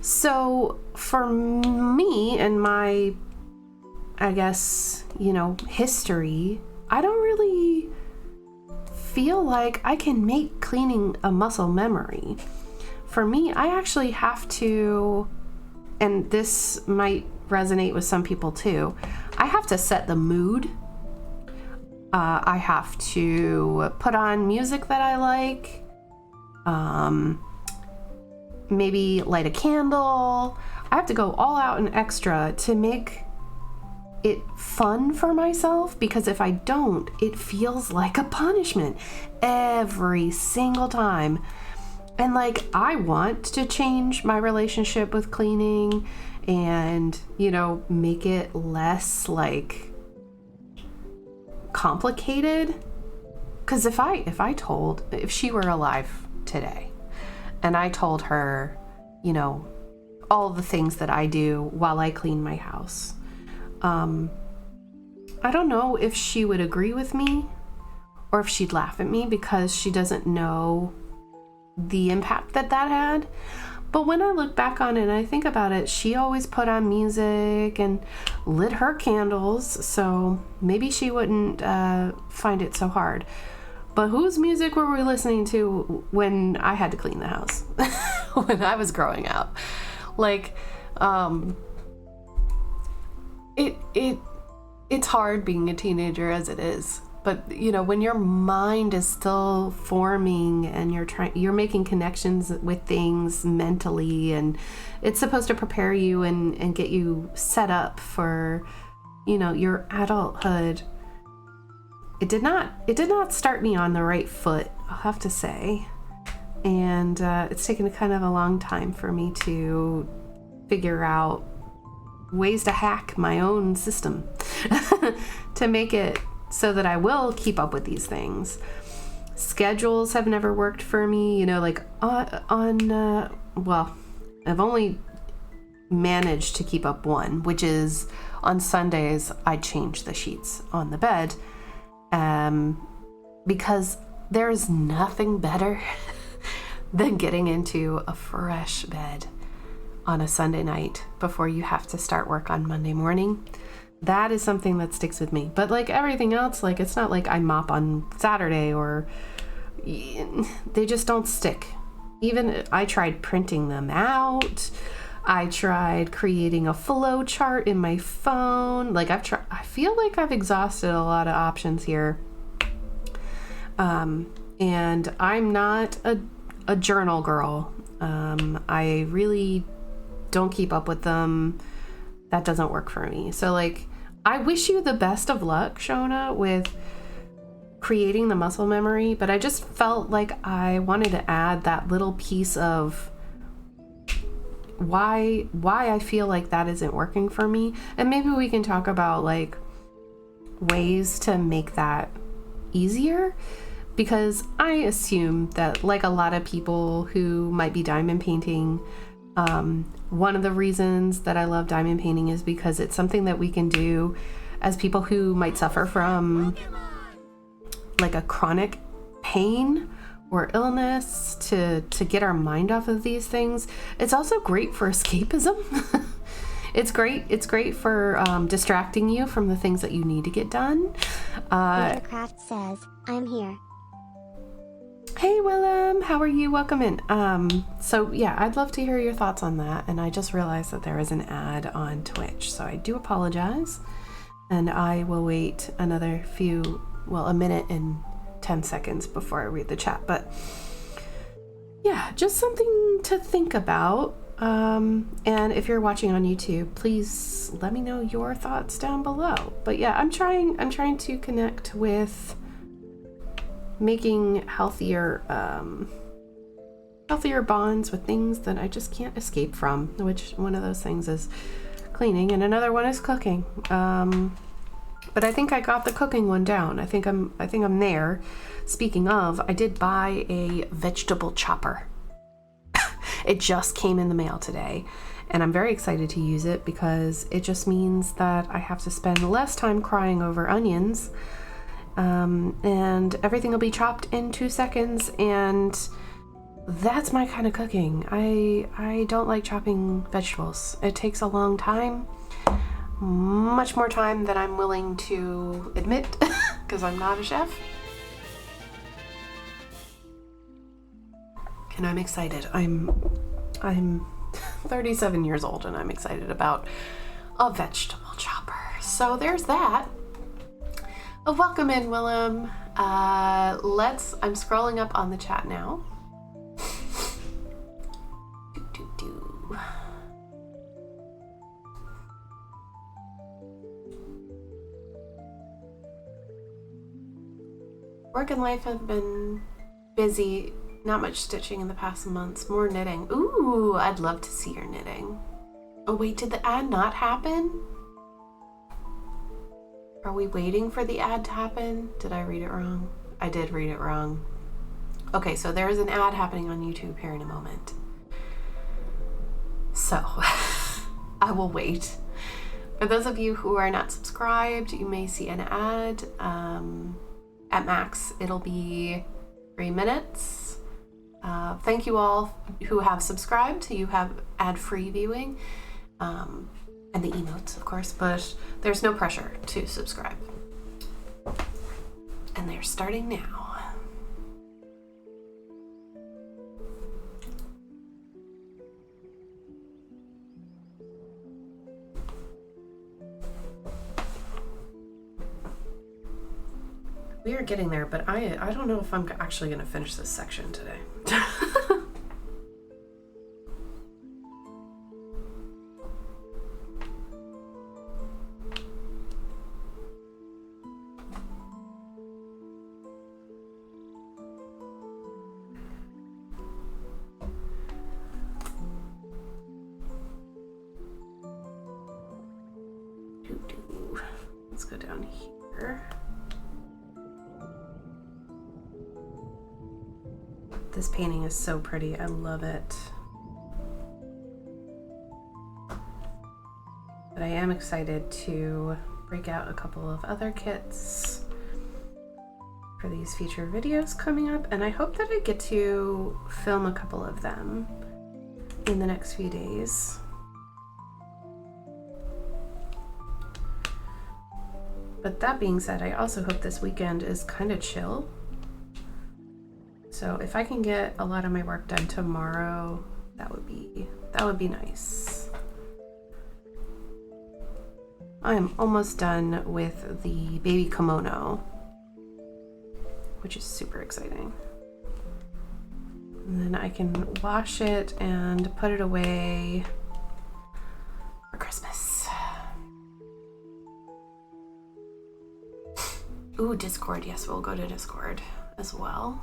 So for me and my, I guess, you know, history, I don't really feel like I can make cleaning a muscle memory. For me, I actually have to, and this might resonate with some people too, I have to set the mood. I have to put on music that I like, maybe light a candle. I have to go all out and extra to make it fun for myself, because if I don't, it feels like a punishment every single time. And like, I want to change my relationship with cleaning and, you know, make it less like complicated. Because if she were alive today and I told her, you know, all the things that I do while I clean my house, I don't know if she would agree with me or if she'd laugh at me because she doesn't know the impact that had. But when I look back on it and I think about it, she always put on music and lit her candles, so maybe she wouldn't find it so hard. But whose music were we listening to when I had to clean the house? When I was growing up? Like, it's hard being a teenager as it is. But, you know, when your mind is still forming and you're making connections with things mentally, and it's supposed to prepare you and get you set up for, you know, your adulthood. It did not start me on the right foot, I'll have to say. And it's taken kind of a long time for me to figure out ways to hack my own system to make it so that I will keep up with these things. Schedules have never worked for me, you know, like well, I've only managed to keep up one, which is on Sundays I change the sheets on the bed, because there's nothing better than getting into a fresh bed on a Sunday night before you have to start work on Monday morning. That is something that sticks with me. But like everything else, like it's not like I mop on Saturday, or they just don't stick. Even I tried printing them out. I tried creating a flow chart in my phone. Like I feel like I've exhausted a lot of options here. And I'm not a journal girl. I really don't keep up with them. That doesn't work for me. So like, I wish you the best of luck, Shona, with creating the muscle memory, but I just felt like I wanted to add that little piece of why I feel like that isn't working for me. And maybe we can talk about like ways to make that easier, because I assume that like a lot of people who might be diamond painting, one of the reasons that I love diamond painting is because it's something that we can do as people who might suffer from like a chronic pain or illness to get our mind off of these things. It's also great for escapism. It's great for distracting you from the things that you need to get done. Craft says, I'm here. Hey Willem, how are you? Welcome in. So yeah, I'd love to hear your thoughts on that. And I just realized that there is an ad on Twitch, so I do apologize. And I will wait a minute and 10 seconds before I read the chat. But yeah, just something to think about. And if you're watching on YouTube, please let me know your thoughts down below. But yeah, I'm trying to connect with making healthier bonds with things that I just can't escape from, which one of those things is cleaning and another one is cooking. But I think I got the cooking one down. I think I'm there. Speaking of, I did buy a vegetable chopper. It just came in the mail today, and I'm very excited to use it because it just means that I have to spend less time crying over onions, and everything will be chopped in 2 seconds, and that's my kind of cooking. I don't like chopping vegetables. It takes a long time, much more time than I'm willing to admit because I'm not a chef. And I'm excited. I'm 37 years old and I'm excited about a vegetable chopper. So there's that. Welcome in, Willem. I'm scrolling up on the chat now. Work and life have been busy. Not much stitching in the past months. More knitting. Ooh, I'd love to see your knitting. Oh wait, did the ad not happen? Are we waiting for the ad to happen? Did I read it wrong? I did read it wrong. Okay, so there is an ad happening on YouTube here in a moment. So, I will wait. For those of you who are not subscribed, you may see an ad. At max, it'll be 3 minutes. Thank you all who have subscribed. You have ad-free viewing, and the emotes, of course, but there's no pressure to subscribe. And they're starting now. We are getting there, but I don't know if I'm actually going to finish this section today. Let's go down here. This painting is so pretty. I love it. But I am excited to break out a couple of other kits for these feature videos coming up, and I hope that I get to film a couple of them in the next few days. But that being said, I also hope this weekend is kind of chill. So if I can get a lot of my work done tomorrow, that would be nice. I am almost done with the baby kimono, which is super exciting. And then I can wash it and put it away for Christmas. Ooh, Discord. Yes, we'll go to Discord as well.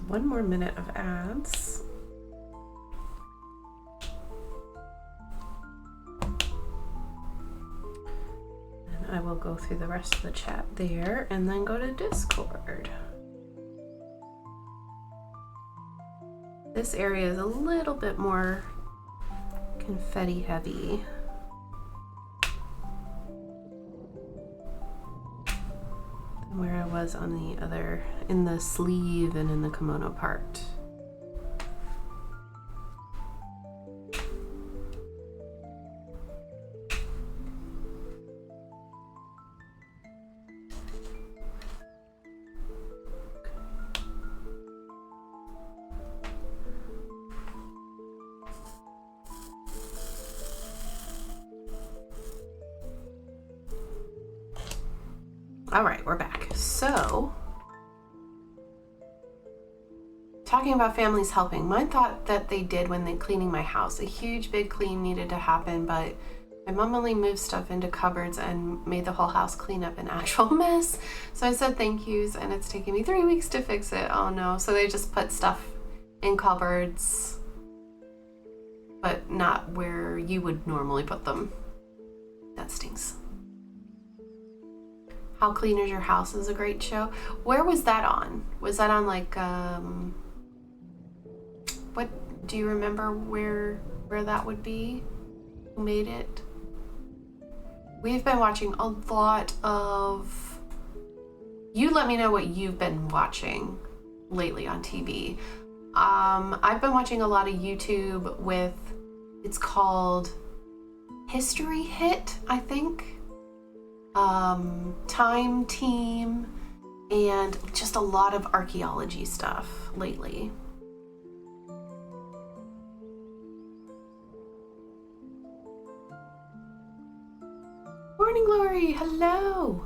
One more minute of ads. And I will go through the rest of the chat there and then go to Discord. This area is a little bit more confetti heavy. Where I was on the other, in the sleeve and in the kimono part. All right, we're back. So, talking about families helping, mine thought that they did when they cleaning my house. A huge big clean needed to happen, but my mom only moved stuff into cupboards and made the whole house clean up an actual mess. So I said thank yous, and it's taken me 3 weeks to fix it. Oh no. So they just put stuff in cupboards, but not where you would normally put them. That stinks. How Clean Is Your House is a great show. Where was that on? Was that on like, what, do you remember where that would be? Who made it? We've been watching a lot of, you let me know what you've been watching lately on TV. I've been watching a lot of YouTube with, it's called History Hit, I think. Time Team, and just a lot of archaeology stuff lately. Morning Glory, hello!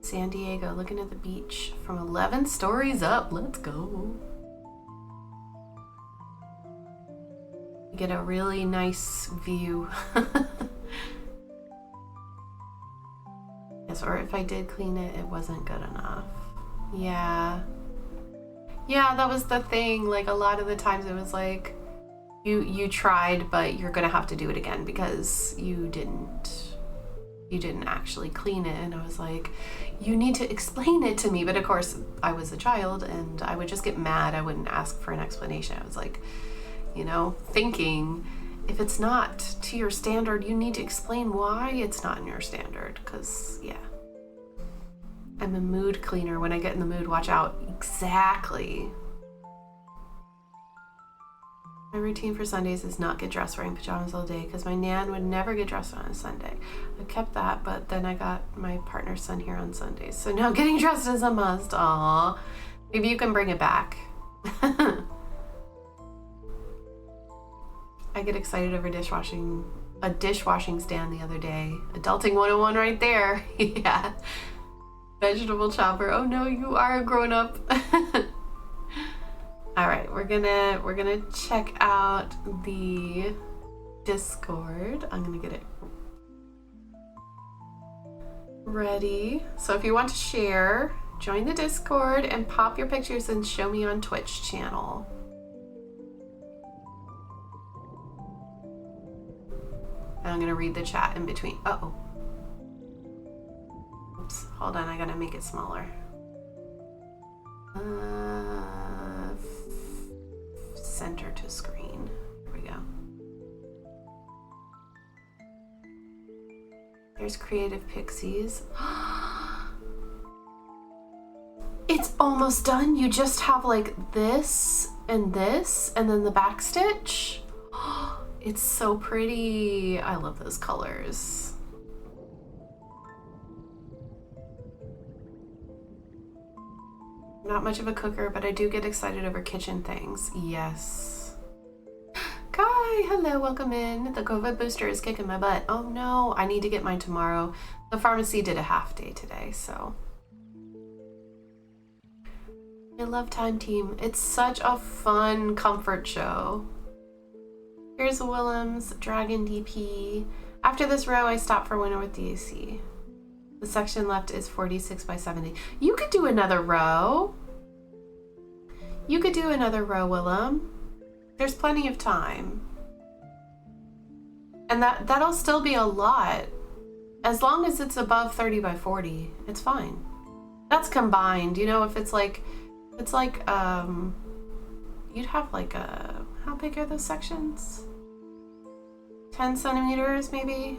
San Diego, looking at the beach from 11 stories up, let's go. You get a really nice view. Yes, or if I did clean it, it wasn't good enough. Yeah, that was the thing. Like a lot of the times it was like, you tried, but you're gonna have to do it again because you didn't actually clean it. And I was like, you need to explain it to me. But of course I was a child and I would just get mad. I wouldn't ask for an explanation. I was like, you know, thinking if it's not to your standard, you need to explain why it's not in your standard. Because yeah, I'm a mood cleaner. When I get in the mood, watch out. Exactly. My routine for Sundays is not get dressed wearing pajamas all day because my nan would never get dressed on a Sunday. I kept that, but then I got my partner's son here on Sundays. So now getting dressed is a must. Aww. Maybe you can bring it back. I get excited over dishwashing. A dishwashing stand the other day. Adulting 101 right there. Yeah. Vegetable chopper. Oh no, you are a grown up. All right, we're gonna check out the Discord. I'm gonna get it ready. So if you want to share, join the Discord and pop your pictures and show me on Twitch channel. And I'm gonna read the chat in between. Uh-oh. Oops, hold on, I gotta make it smaller. Center to screen. Here we go. There's Creative Pixies. It's almost done. You just have like this, and then the back stitch. It's so pretty. I love those colors. Not much of a cooker, but I do get excited over kitchen things. Yes. Kai, hello, welcome in. The COVID booster is kicking my butt. Oh no, I need to get mine tomorrow. The pharmacy did a half day today, so. I love Time Team. It's such a fun comfort show. Here's Willem's Dragon DP. After this row, I stop for Winter with DAC. The section left is 46 by 70. You could do another row. You could do another row, Willem. There's plenty of time. And that'll still be a lot. As long as it's above 30 by 40, it's fine. That's combined. You know, if it's like, you'd have like a, how big are those sections? 10 centimeters, maybe?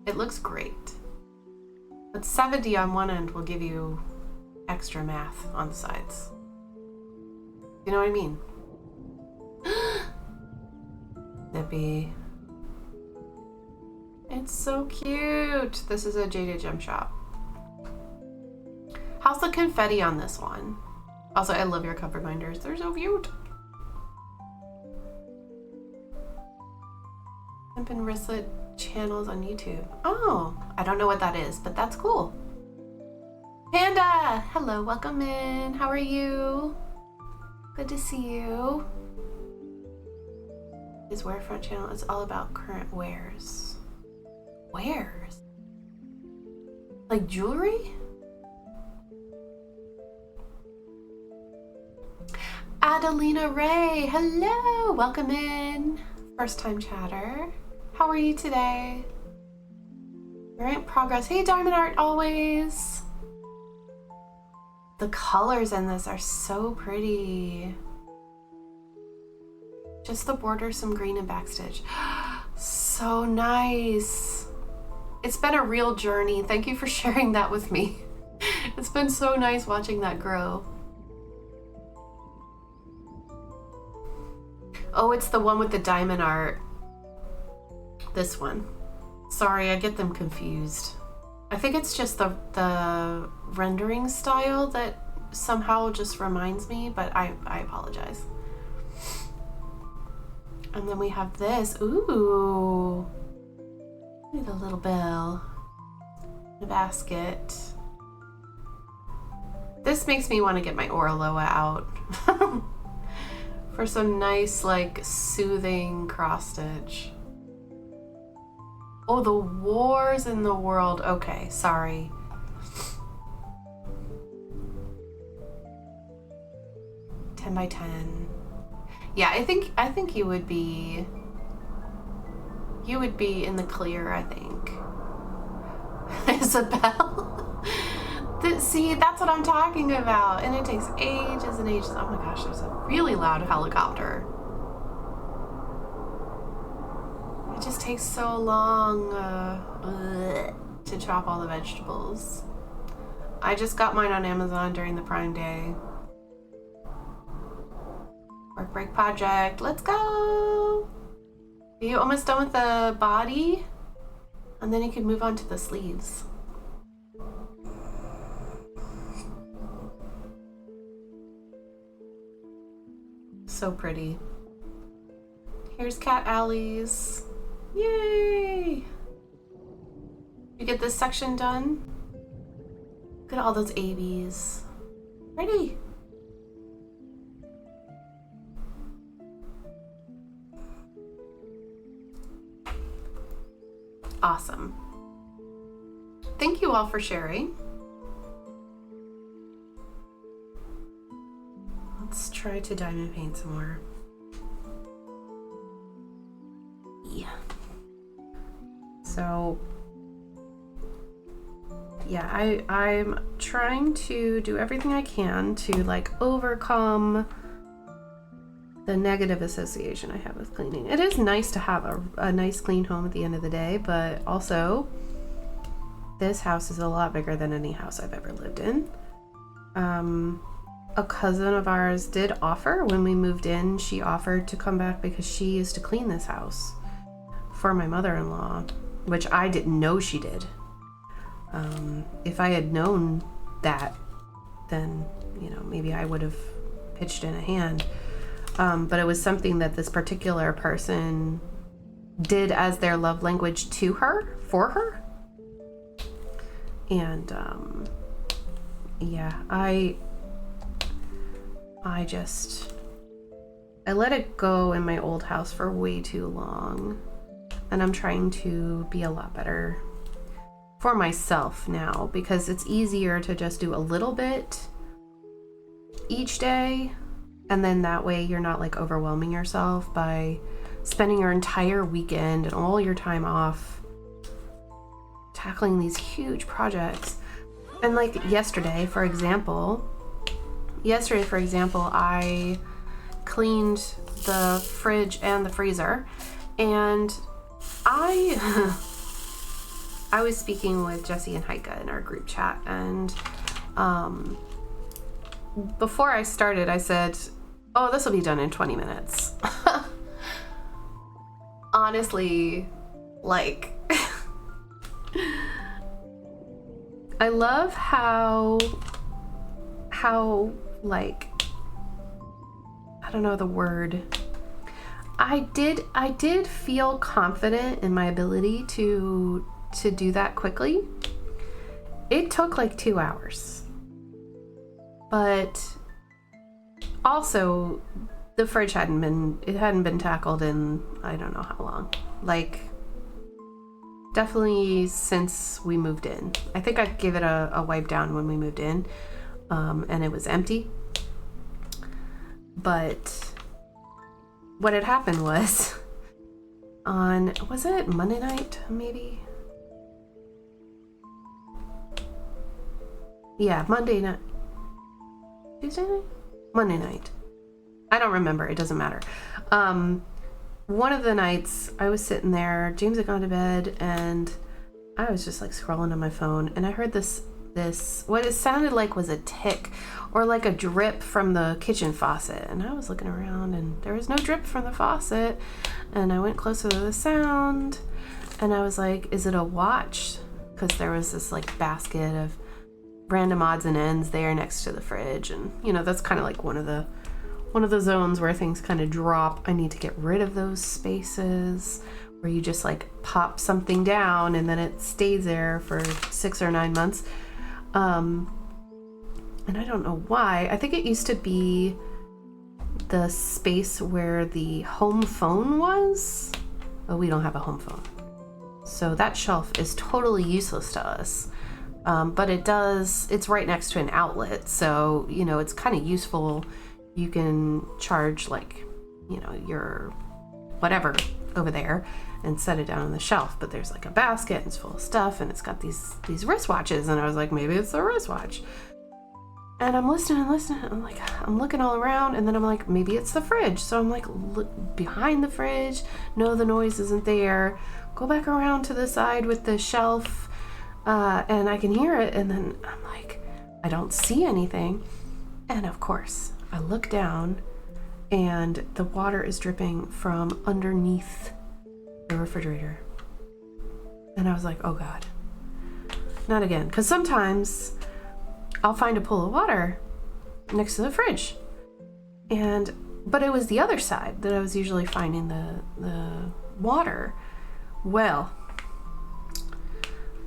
It looks great. But 70 on one end will give you extra math on the sides. You know what I mean? Nippy. It's so cute. This is a Jada Gem Shop. How's the confetti on this one? Also, I love your cover binders. They're so cute. Pimp and Wristlet channels on YouTube. Oh, I don't know what that is, but that's cool. Panda! Hello, welcome in. How are you? Good to see you. His Wearfront channel is all about current wares. Wares? Like jewelry? Adelina Ray, hello! Welcome in. First time chatter. How are you today? We're in progress. Hey, Diamond Art, always. The colors in this are so pretty. Just the border, some green and backstitch. So nice. It's been a real journey. Thank you for sharing that with me. It's been so nice watching that grow. Oh, it's the one with the diamond art. This one. Sorry, I get them confused. I think it's just the rendering style that somehow just reminds me, but I apologize. And then we have this. Ooh. Look at the little bell. The basket. This makes me want to get my Orloa out. For some nice, like, soothing cross stitch. Oh, the wars in the world. Okay, sorry. Ten by 10. Yeah, I think you would be in the clear, I think. Isabel. See, that's what I'm talking about. And it takes ages and ages. Oh my gosh, there's a really loud helicopter. It just takes so long to chop all the vegetables. I just got mine on Amazon during the Prime Day. Work break project. Let's go! Are you almost done with the body? And then you can move on to the sleeves. So pretty. Here's Cat Alley's. Yay! You get this section done? Look at all those ABs. Pretty. Awesome. Thank you all for sharing. Let's try to diamond paint some more. Yeah. So, yeah, I'm trying to do everything I can to like overcome the negative association I have with cleaning. It is nice to have a nice clean home at the end of the day, but also this house is a lot bigger than any house I've ever lived in. A cousin of ours did offer when we moved in, she offered to come back because she used to clean this house for my mother-in-law, which I didn't know she did. If I had known that, then, you know, maybe I would have pitched in a hand. But it was something that this particular person did as their love language to her, for her. And, yeah, I let it go in my old house for way too long. And I'm trying to be a lot better for myself now, because it's easier to just do a little bit each day. And then that way you're not like overwhelming yourself by spending your entire weekend and all your time off tackling these huge projects. And like yesterday, for example, I cleaned the fridge and the freezer, and I was speaking with Jesse and Heike in our group chat, and before I started, I said, oh, this will be done in 20 minutes. Honestly, like, I love how like, I don't know the word. I did feel confident in my ability to do that quickly. It took like 2 hours. But also, the fridge hadn't been tackled in I don't know how long. Like, definitely since we moved in. I think I gave it a wipe down when we moved in, and it was empty. But what had happened was was it Monday night, maybe? Yeah, Monday night. Tuesday night? Monday night. I don't remember. It doesn't matter. One of the nights I was sitting there, James had gone to bed, and I was just like scrolling on my phone, and I heard this what it sounded like was a tick or like a drip from the kitchen faucet. And I was looking around and there was no drip from the faucet. And I went closer to the sound and I was like, is it a watch? Because there was this like basket of random odds and ends there next to the fridge. And you know, that's kind of like one of the zones where things kind of drop. I need to get rid of those spaces where you just like pop something down and then it stays there for 6 or 9 months. And I don't know why. I think it used to be the space where the home phone was. Oh, we don't have a home phone. So that shelf is totally useless to us. But it's right next to an outlet. So, you know, it's kind of useful. You can charge like, you know, your whatever over there and set it down on the shelf. But there's like a basket and it's full of stuff and it's got these wristwatches. And I was like, maybe it's a wristwatch. And I'm listening. I'm like, I'm looking all around and then I'm like, maybe it's the fridge. So I'm like, look behind the fridge. No, the noise isn't there. Go back around to the side with the shelf. And I can hear it. And then I'm like, I don't see anything. And of course, I look down and the water is dripping from underneath the refrigerator. And I was like, oh God, not again. Because sometimes I'll find a pool of water next to the fridge. But it was the other side that I was usually finding the water. Well,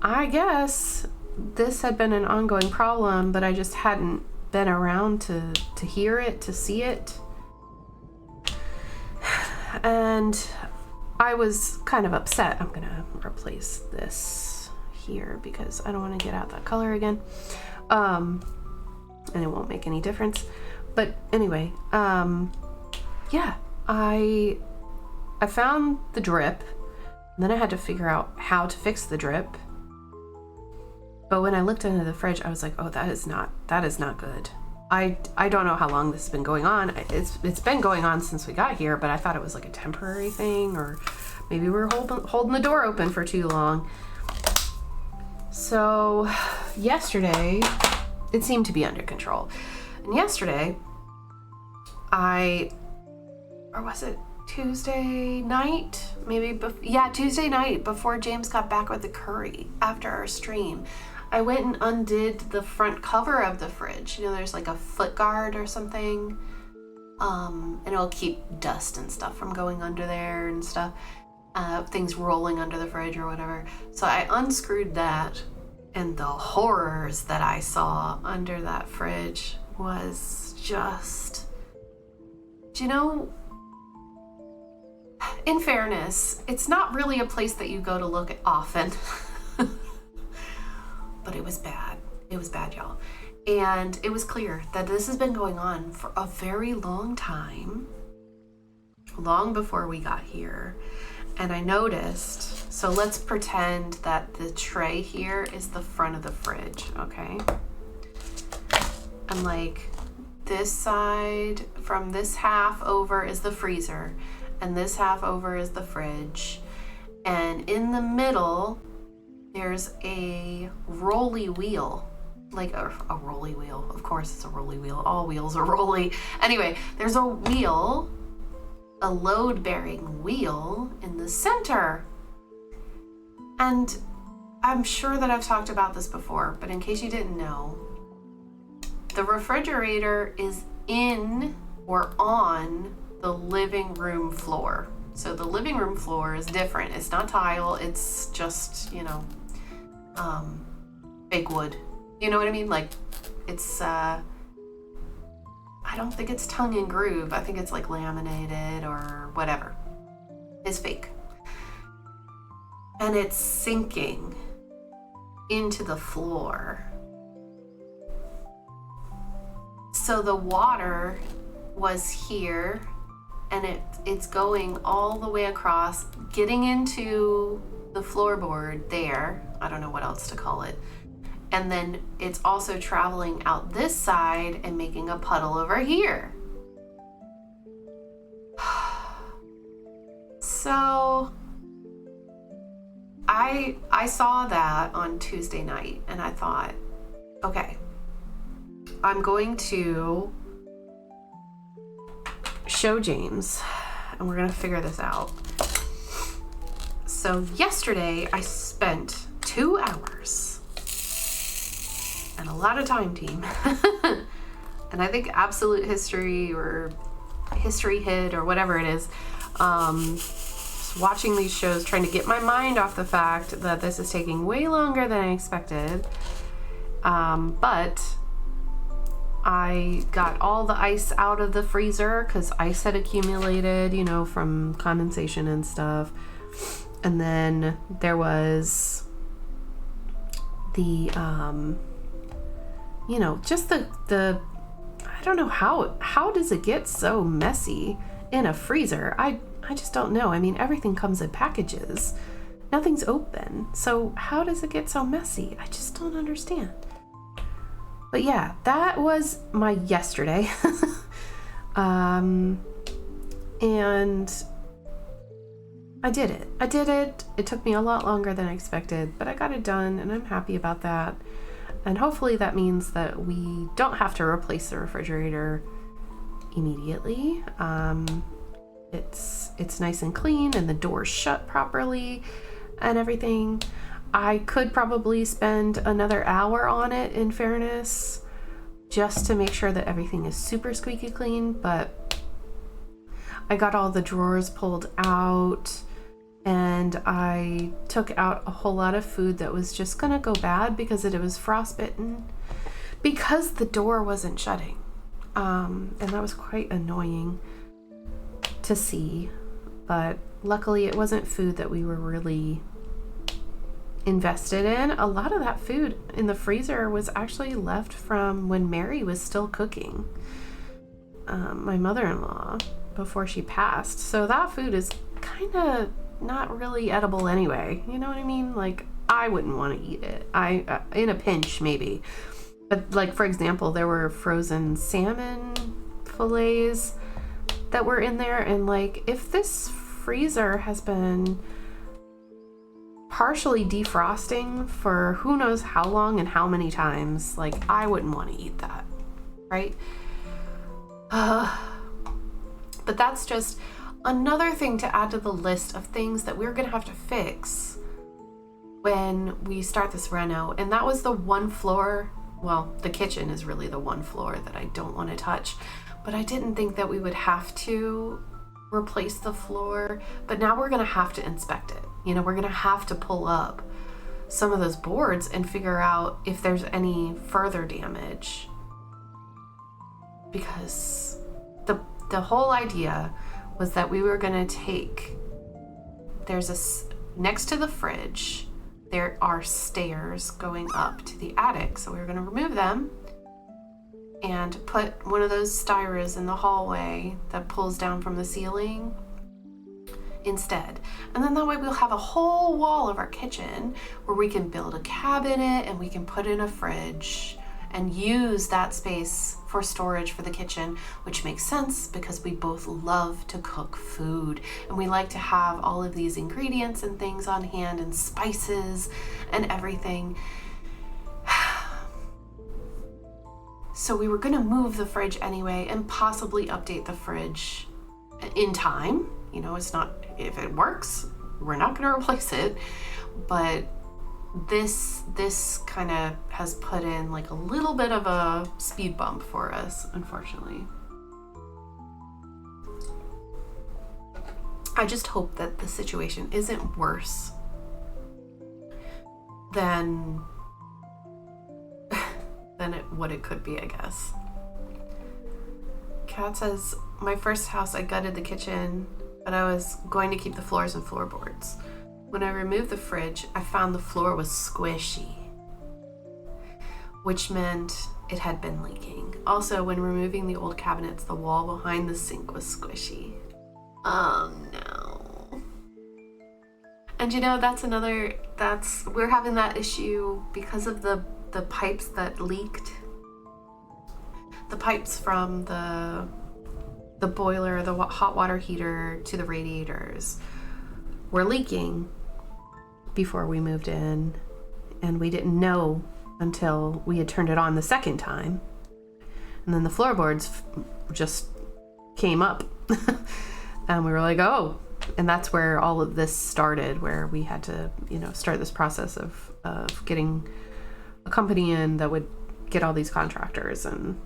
I guess this had been an ongoing problem, but I just hadn't been around to hear it, to see it. And I was kind of upset. I'm gonna replace this here because I don't want to get out that color again. And it won't make any difference. But anyway, yeah, I found the drip, and then I had to figure out how to fix the drip. But when I looked into the fridge, I was like, oh, that is not good. I don't know how long this has been going on. It's been going on since we got here, but I thought it was like a temporary thing, or maybe we were holding the door open for too long. So yesterday, it seemed to be under control. And yesterday, or was it Tuesday night? Tuesday night before James got back with the curry after our stream. I went and undid the front cover of the fridge. You know, there's like a foot guard or something. And it'll keep dust and stuff from going under there and stuff. Things rolling under the fridge or whatever. So I unscrewed that, and the horrors that I saw under that fridge was just, you know, in fairness, it's not really a place that you go to look at often. But it was bad. It was bad, y'all. And it was clear that this has been going on for a very long time, long before we got here. And I noticed, so let's pretend that the tray here is the front of the fridge, okay? And like this side, from this half over is the freezer, and this half over is the fridge. And in the middle, there's a rolly wheel, like a rolly wheel. Of course it's a rolly wheel. All wheels are rolly. Anyway, there's a wheel, a load-bearing wheel in the center. And I'm sure that I've talked about this before, but in case you didn't know, the refrigerator is in or on the living room floor. So the living room floor is different. It's not tile, it's just, you know, fake wood. You know what I mean? Like, it's I don't think it's tongue and groove. I think it's like laminated or whatever. It's fake. And it's sinking into the floor. So the water was here and it's going all the way across, getting into the floorboard there. I don't know what else to call it. And then it's also traveling out this side and making a puddle over here. So I saw that on Tuesday night and I thought, okay, I'm going to show James and we're gonna figure this out. So yesterday I spent 2 hours and a lot of time, team. And I think Absolute History or History Hit or whatever it is, just watching these shows, trying to get my mind off the fact that this is taking way longer than I expected. But I got all the ice out of the freezer because ice had accumulated, you know, from condensation and stuff. And then there was the, you know, just the I don't know how does it get so messy in a freezer? I just don't know. I mean, everything comes in packages. Nothing's open. So how does it get so messy? I just don't understand. But yeah, that was my yesterday. And I did it. It took me a lot longer than I expected, but I got it done and I'm happy about that. And hopefully that means that we don't have to replace the refrigerator immediately. It's nice and clean and the door's shut properly and everything. I could probably spend another hour on it, in fairness, just to make sure that everything is super squeaky clean, but I got all the drawers pulled out and I took out a whole lot of food that was just gonna go bad because it was frostbitten because the door wasn't shutting. And that was quite annoying to see, but luckily it wasn't food that we were really invested in. A lot of that food in the freezer was actually left from when Mary was still cooking, my mother-in-law, before she passed. So that food is kind of not really edible anyway, you know what I mean? Like, I wouldn't want to eat it. I in a pinch maybe, but like, for example, there were frozen salmon fillets that were in there, and like, if this freezer has been partially defrosting for who knows how long and how many times, like, I wouldn't want to eat that, right? But that's just another thing to add to the list of things that we're gonna have to fix when we start this reno. And that was the one floor, well, the kitchen is really the one floor that I don't want to touch, but I didn't think that we would have to replace the floor. But now we're gonna have to inspect it. You know, we're gonna have to pull up some of those boards and figure out if there's any further damage, because the whole idea was that we were gonna take, next to the fridge, there are stairs going up to the attic. So we were gonna remove them and put one of those styros in the hallway that pulls down from the ceiling instead. And then that way we'll have a whole wall of our kitchen where we can build a cabinet and we can put in a fridge and use that space for storage for the kitchen, which makes sense because we both love to cook food and we like to have all of these ingredients and things on hand and spices and everything. So we were gonna move the fridge anyway and possibly update the fridge in time. You know, it's not, if it works, we're not gonna replace it, but this kind of has put in like a little bit of a speed bump for us, unfortunately. I just hope that the situation isn't worse than what it could be, I guess. Kat says, my first house I gutted the kitchen, but I was going to keep the floors and floorboards. When I removed the fridge, I found the floor was squishy, which meant it had been leaking. Also, when removing the old cabinets, the wall behind the sink was squishy. Oh no. And you know, we're having that issue because of the pipes that leaked. The pipes from the boiler, the hot water heater to the radiators were leaking before we moved in, and we didn't know until we had turned it on the second time. And then the floorboards just came up and we were like, oh, and that's where all of this started, where we had to, you know, start this process of getting a company in that would get all these contractors and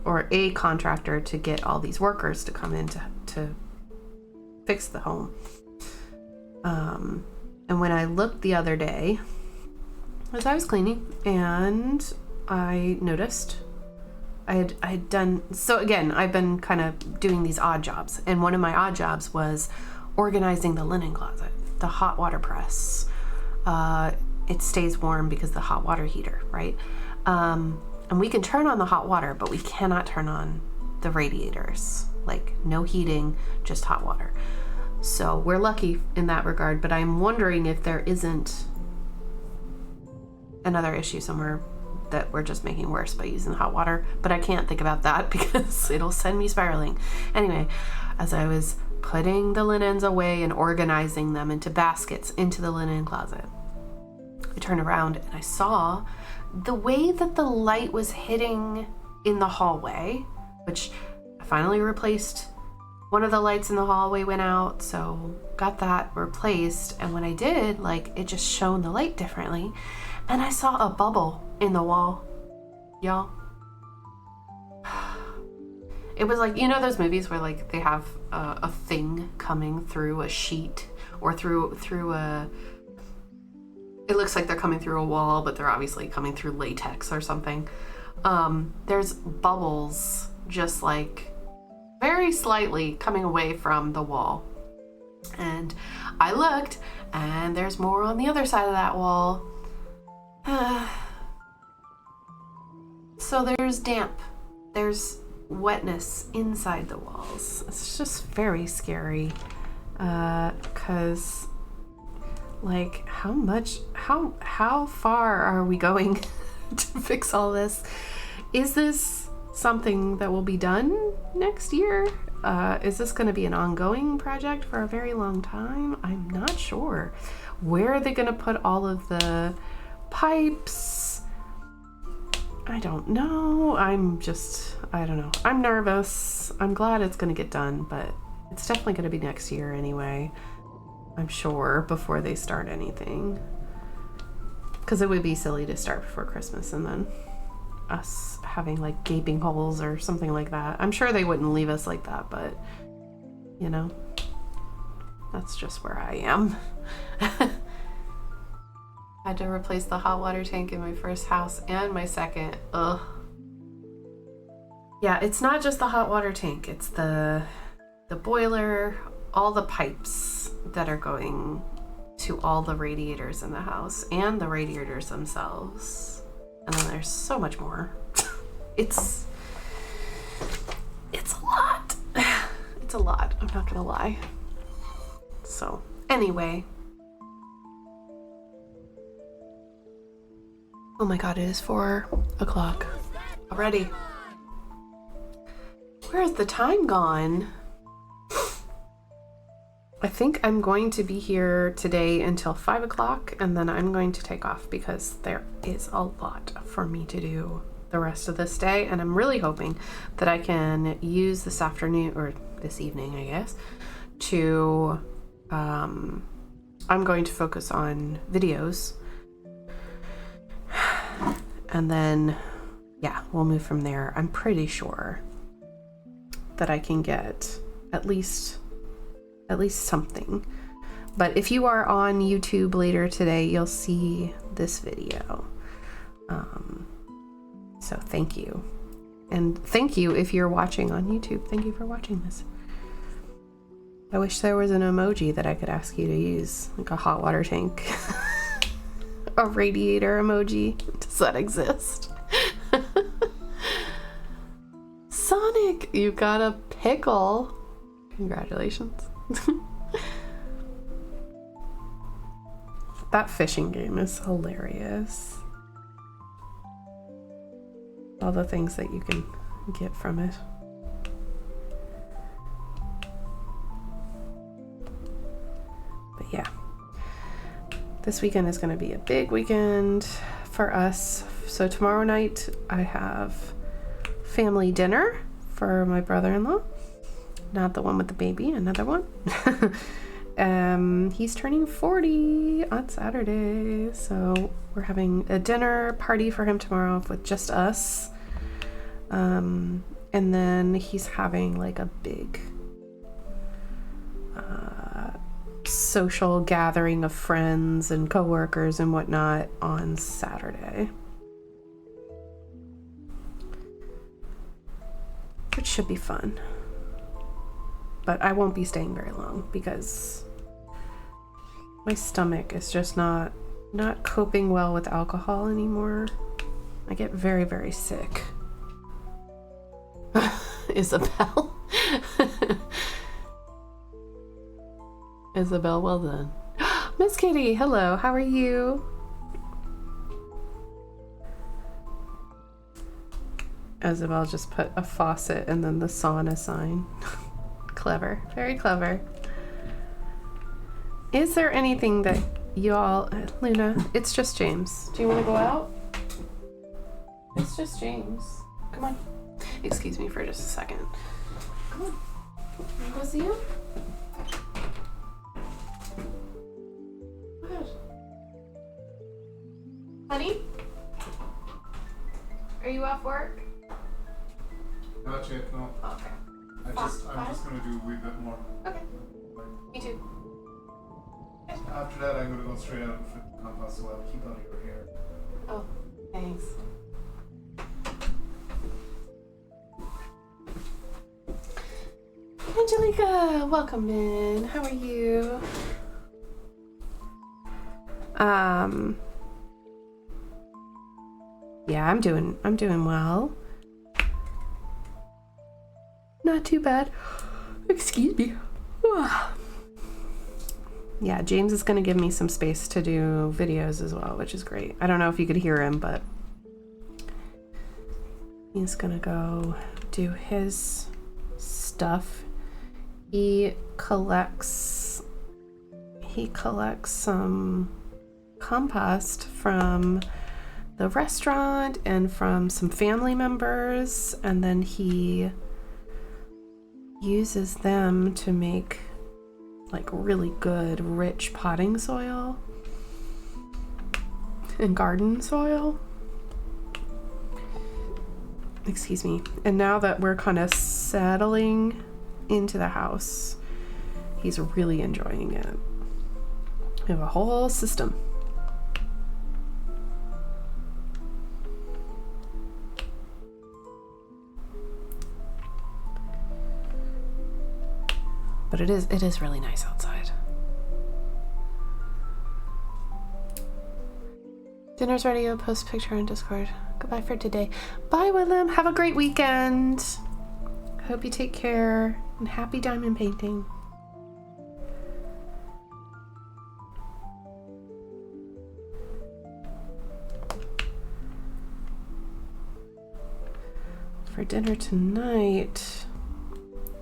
or a contractor to get all these workers to come in to fix the home. And when I looked the other day as I was cleaning, and I noticed I had done, so again, I've been kind of doing these odd jobs, and one of my odd jobs was organizing the linen closet, the hot water press. It stays warm because the hot water heater, right? And we can turn on the hot water, but we cannot turn on the radiators. Like, no heating, just hot water. So we're lucky in that regard, but I'm wondering if there isn't another issue somewhere that we're just making worse by using hot water, but I can't think about that because it'll send me spiraling. Anyway, as I was putting the linens away and organizing them into baskets into the linen closet, I turned around and I saw the way that the light was hitting in the hallway, which I finally replaced. One of the lights in the hallway went out, so got that replaced. And when I did, like, it just shone the light differently. And I saw a bubble in the wall, y'all. It was like, you know those movies where like they have a thing coming through a sheet or through a, it looks like they're coming through a wall, but they're obviously coming through latex or something. There's bubbles just like very slightly coming away from the wall. And I looked, and there's more on the other side of that wall. So there's damp, there's wetness inside the walls. It's just very scary, cause like how far are we going to fix all this? Is this something that will be done next year? Is this going to be an ongoing project for a very long time? I'm not sure. Where are they going to put all of the pipes? I don't know. I don't know. I'm nervous. I'm glad it's going to get done, but it's definitely going to be next year anyway. I'm sure, before they start anything. Because it would be silly to start before Christmas and then us having like gaping holes or something like that. I'm sure they wouldn't leave us like that, but you know, that's just where I am. Had to replace the hot water tank in my first house and my second. Ugh. Yeah, it's not just the hot water tank, it's the boiler, all the pipes that are going to all the radiators in the house and the radiators themselves. And then there's so much more. It's a lot. It's a lot, I'm not gonna lie. So, anyway. Oh my god, it is 4 o'clock already. Where's the time gone? I think I'm going to be here today until 5 o'clock, and then I'm going to take off because there is a lot for me to do the rest of this day, and I'm really hoping that I can use this afternoon, or this evening, I guess, to, I'm going to focus on videos, and then, yeah, we'll move from there. I'm pretty sure that I can get at least something. But if you are on YouTube later today, you'll see this video. So thank you And thank you if you're watching on YouTube. Thank you for watching this. I wish there was an emoji that I could ask you to use, like a hot water tank. A radiator emoji. Does that exist? Sonic, you got a pickle. Congratulations. That fishing game is hilarious. All the things that you can get from it. But yeah, this weekend is going to be a big weekend for us. So tomorrow night I have family dinner for my brother-in-law. Not the one with the baby, another one. He's turning 40 on Saturday, so we're having a dinner party for him tomorrow with just us. And then he's having like a big social gathering of friends and coworkers and whatnot on Saturday, which should be fun. But I won't be staying very long because my stomach is just not coping well with alcohol anymore. I get very, very sick. Isabel. Isabel, well done. Miss Kitty, hello, how are you? Isabel just put a faucet and then the sauna sign. Clever, very clever. Is there anything that y'all, Luna, it's just James. Do you want to go out? It's just James. Come on. Excuse me for just a second. Come on. Wanna go see him? Good. Honey? Are you off work? Not yet, no. Okay. I'm just gonna do a wee bit more. Okay. Me too. After that, I'm gonna go straight out for the compass, so I'll keep out of your hair. Oh, thanks. Angelica, welcome in. How are you? Yeah, I'm doing well. Not too bad. Excuse me. Yeah, James is going to give me some space to do videos as well, which is great. I don't know if you could hear him, but he's going to go do his stuff. He collects some compost from the restaurant and from some family members, and then he uses them to make like really good rich potting soil and garden soil. Excuse me. And now that we're kind of settling into the house, he's really enjoying it. We have a whole system. But it is really nice outside. Dinner's ready. I'll post a picture on Discord. Goodbye for today. Bye, Willem. Have a great weekend. Hope you take care and happy diamond painting. For dinner tonight,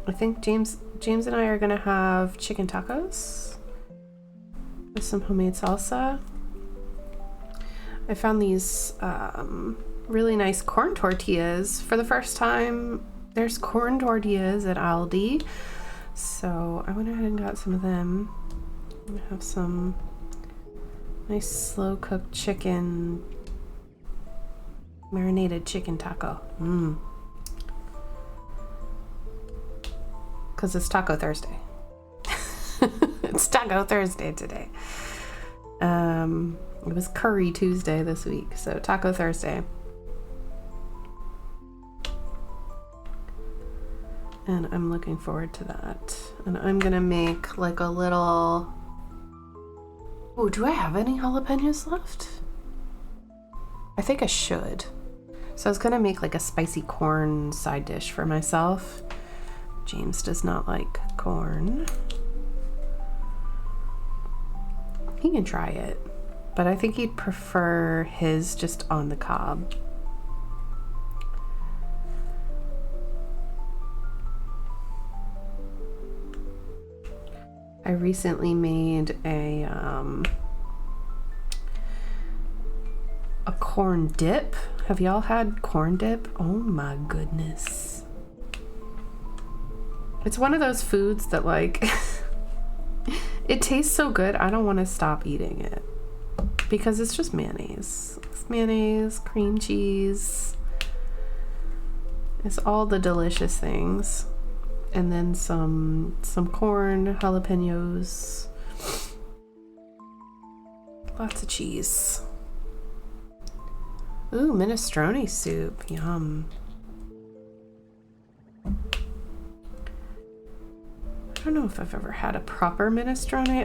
I think James and I are gonna have chicken tacos with some homemade salsa. I found these really nice corn tortillas for the first time. There's corn tortillas at Aldi, so I went ahead and got some of them. I'm gonna have some nice slow cooked chicken, marinated chicken taco. Because it's Taco Thursday. It's Taco Thursday today. It was Curry Tuesday this week, so Taco Thursday. And I'm looking forward to that. And I'm gonna make like a little... Oh, do I have any jalapenos left? I think I should. So I was gonna make like a spicy corn side dish for myself. James does not like corn. He can try it, but I think he'd prefer his just on the cob. I recently made a corn dip. Have y'all had corn dip? Oh my goodness. It's one of those foods that like, it tastes so good, I don't want to stop eating it. Because it's just mayonnaise. It's mayonnaise, cream cheese. It's all the delicious things. And then some corn, jalapenos. Lots of cheese. Ooh, minestrone soup. Yum. I don't know if I've ever had a proper minestrone. I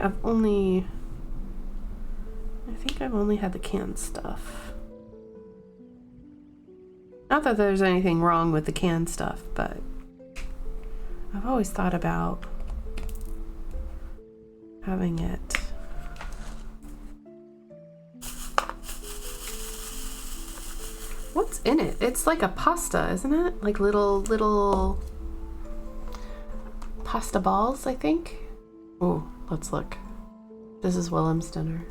think I've only had the canned stuff. Not that there's anything wrong with the canned stuff, but I've always thought about having it. What's in it? It's like a pasta, isn't it? Like little pasta balls, I think. Oh, let's look. This is Willem's dinner.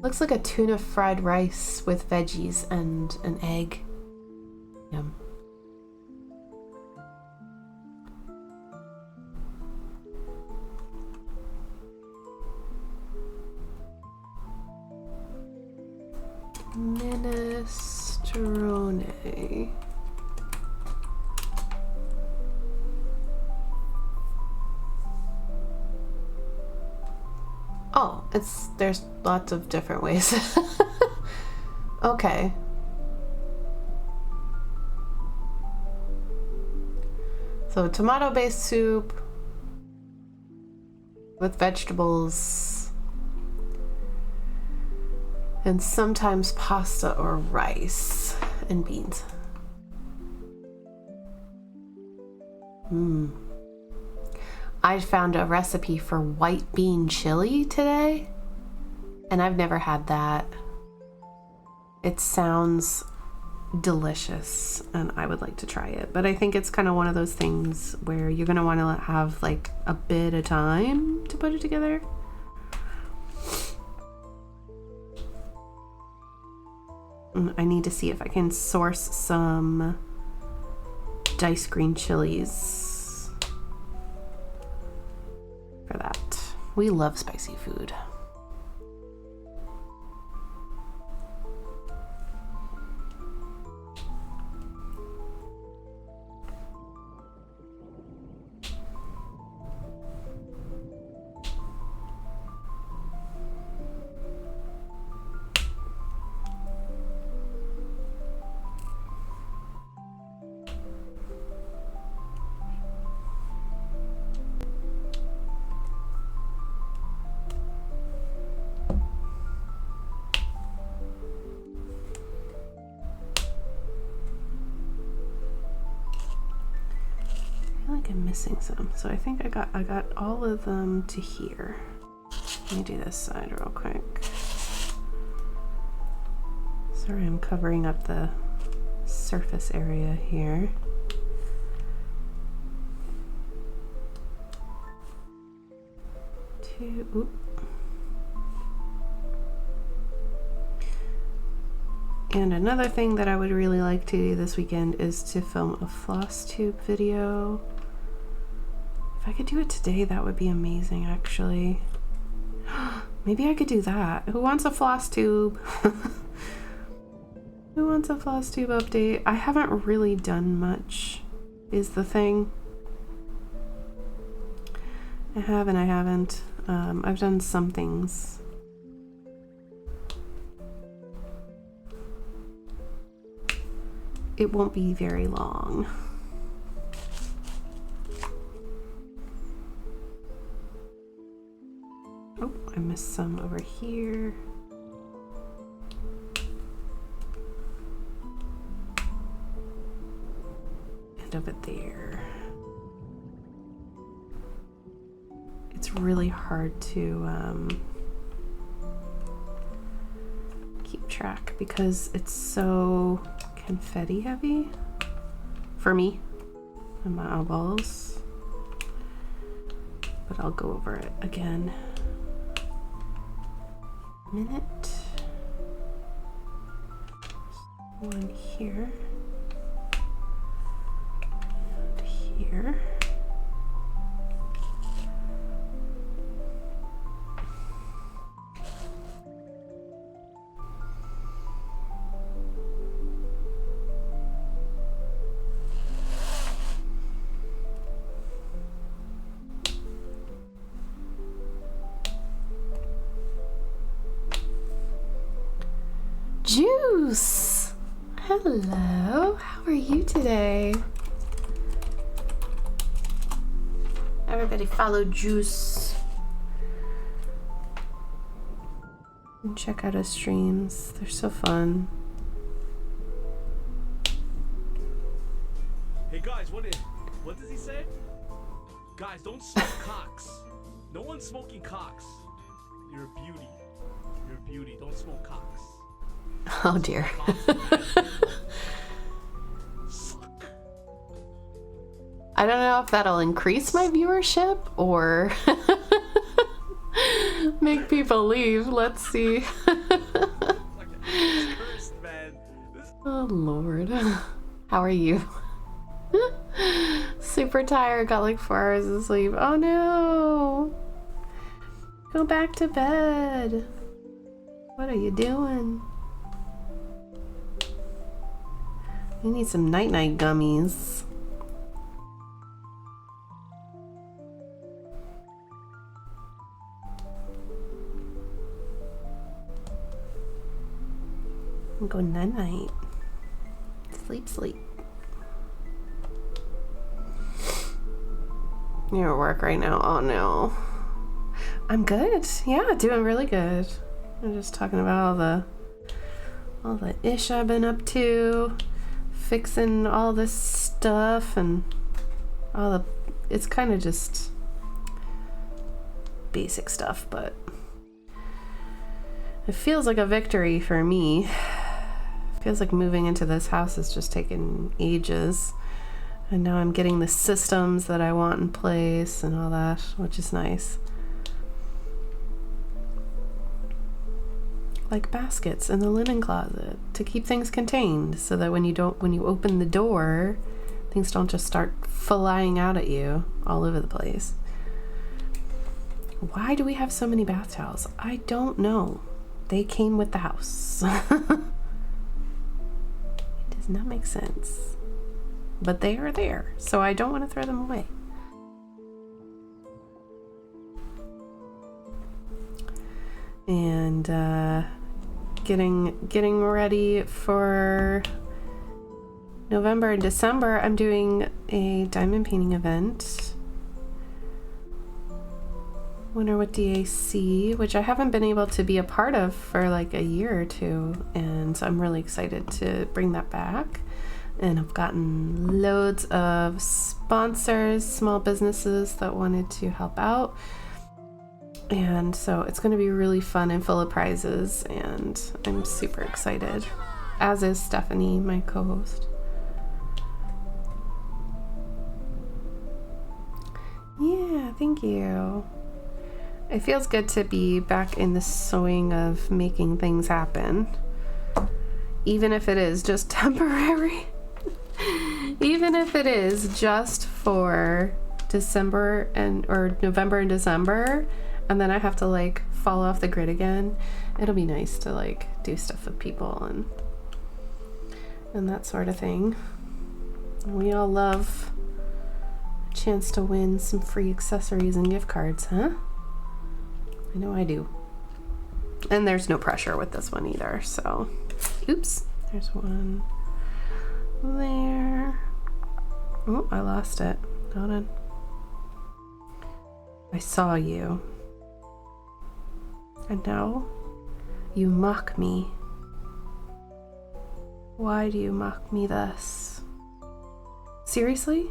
Looks like a tuna fried rice with veggies and an egg. Yum. Minestrone. Oh, there's lots of different ways. Okay. So tomato-based soup with vegetables and sometimes pasta or rice and beans. I found a recipe for white bean chili today, and I've never had that. It sounds delicious, and I would like to try it. But I think it's kind of one of those things where you're gonna want to have like a bit of time to put it together. I need to see if I can source some diced green chilies for that. We love spicy food. Missing some, so I think I got all of them to here. Let me do this side real quick. Sorry, I'm covering up the surface area here. Oop. And another thing that I would really like to do this weekend is to film a floss tube video. If I could do it today, that would be amazing, actually. Maybe I could do that. Who wants a floss tube? Who wants a floss tube update? I haven't really done much, is the thing. I have and I haven't. I've done some things. it won't be very long. Oh, I missed some over here. And over there. It's really hard to keep track because it's so confetti heavy for me and my eyeballs. But I'll go over it again. Minute. One here. And here. Juice! Hello, how are you today? Everybody follow Juice. And check out his streams, they're so fun. Hey guys, what does he say? Guys, don't smoke cocks. No one's smoking cocks. You're a beauty. You're a beauty. Don't smoke cocks. Oh dear. I don't know if that'll increase my viewership or make people leave. Let's see. Oh Lord. How are you? Super tired, got like 4 hours of sleep. Oh no. Go back to bed. What are you doing? You need some night-night gummies. Go night-night. Sleep, sleep. You're at work right now? Oh no. I'm good. Yeah, doing really good. I'm just talking about all the ish I've been up to. Fixing all this stuff and it's kind of just basic stuff, but it feels like a victory for me. It feels like moving into this house has just taken ages, and now I'm getting the systems that I want in place and all that, which is nice. Like baskets in the linen closet to keep things contained so that when you open the door, things don't just start flying out at you all over the place. Why do we have so many bath towels? I don't know. They came with the house. It does not make sense. But they are there, so I don't want to throw them away. And getting ready for November and December. I'm doing a diamond painting event. Winter with DAC, which I haven't been able to be a part of for like a year or two, and so I'm really excited to bring that back. And I've gotten loads of sponsors, small businesses that wanted to help out. And so it's going to be really fun and full of prizes, and I'm super excited, as is Stephanie, my co-host. Yeah, thank you. It feels good to be back in the swing of making things happen, even if it is just temporary. Even if it is just for December or November and December, and then I have to like fall off the grid again. It'll be nice to like do stuff with people and that sort of thing. We all love a chance to win some free accessories and gift cards, huh? I know I do. And there's no pressure with this one either, so oops, there's one. there. Oh, I lost it. Hold on. I saw you. And now you mock me. Why do you mock me thus? Seriously?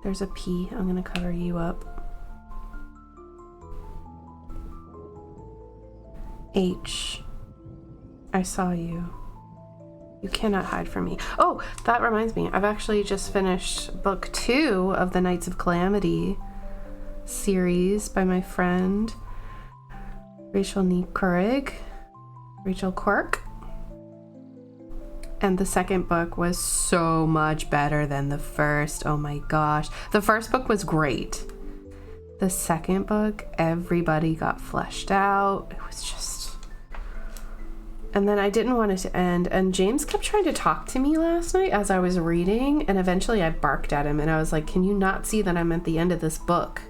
There's a P. I'm gonna cover you up. H. I saw you. You cannot hide from me. Oh, that reminds me. I've actually just finished book 2 of the Knights of Calamity series by my friend Rachel Quirk. And the second book was so much better than the first. Oh my gosh. The first book was great. The second book, everybody got fleshed out. It was just... And then I didn't want it to end. And James kept trying to talk to me last night as I was reading. And eventually I barked at him and I was like, can you not see that I'm at the end of this book?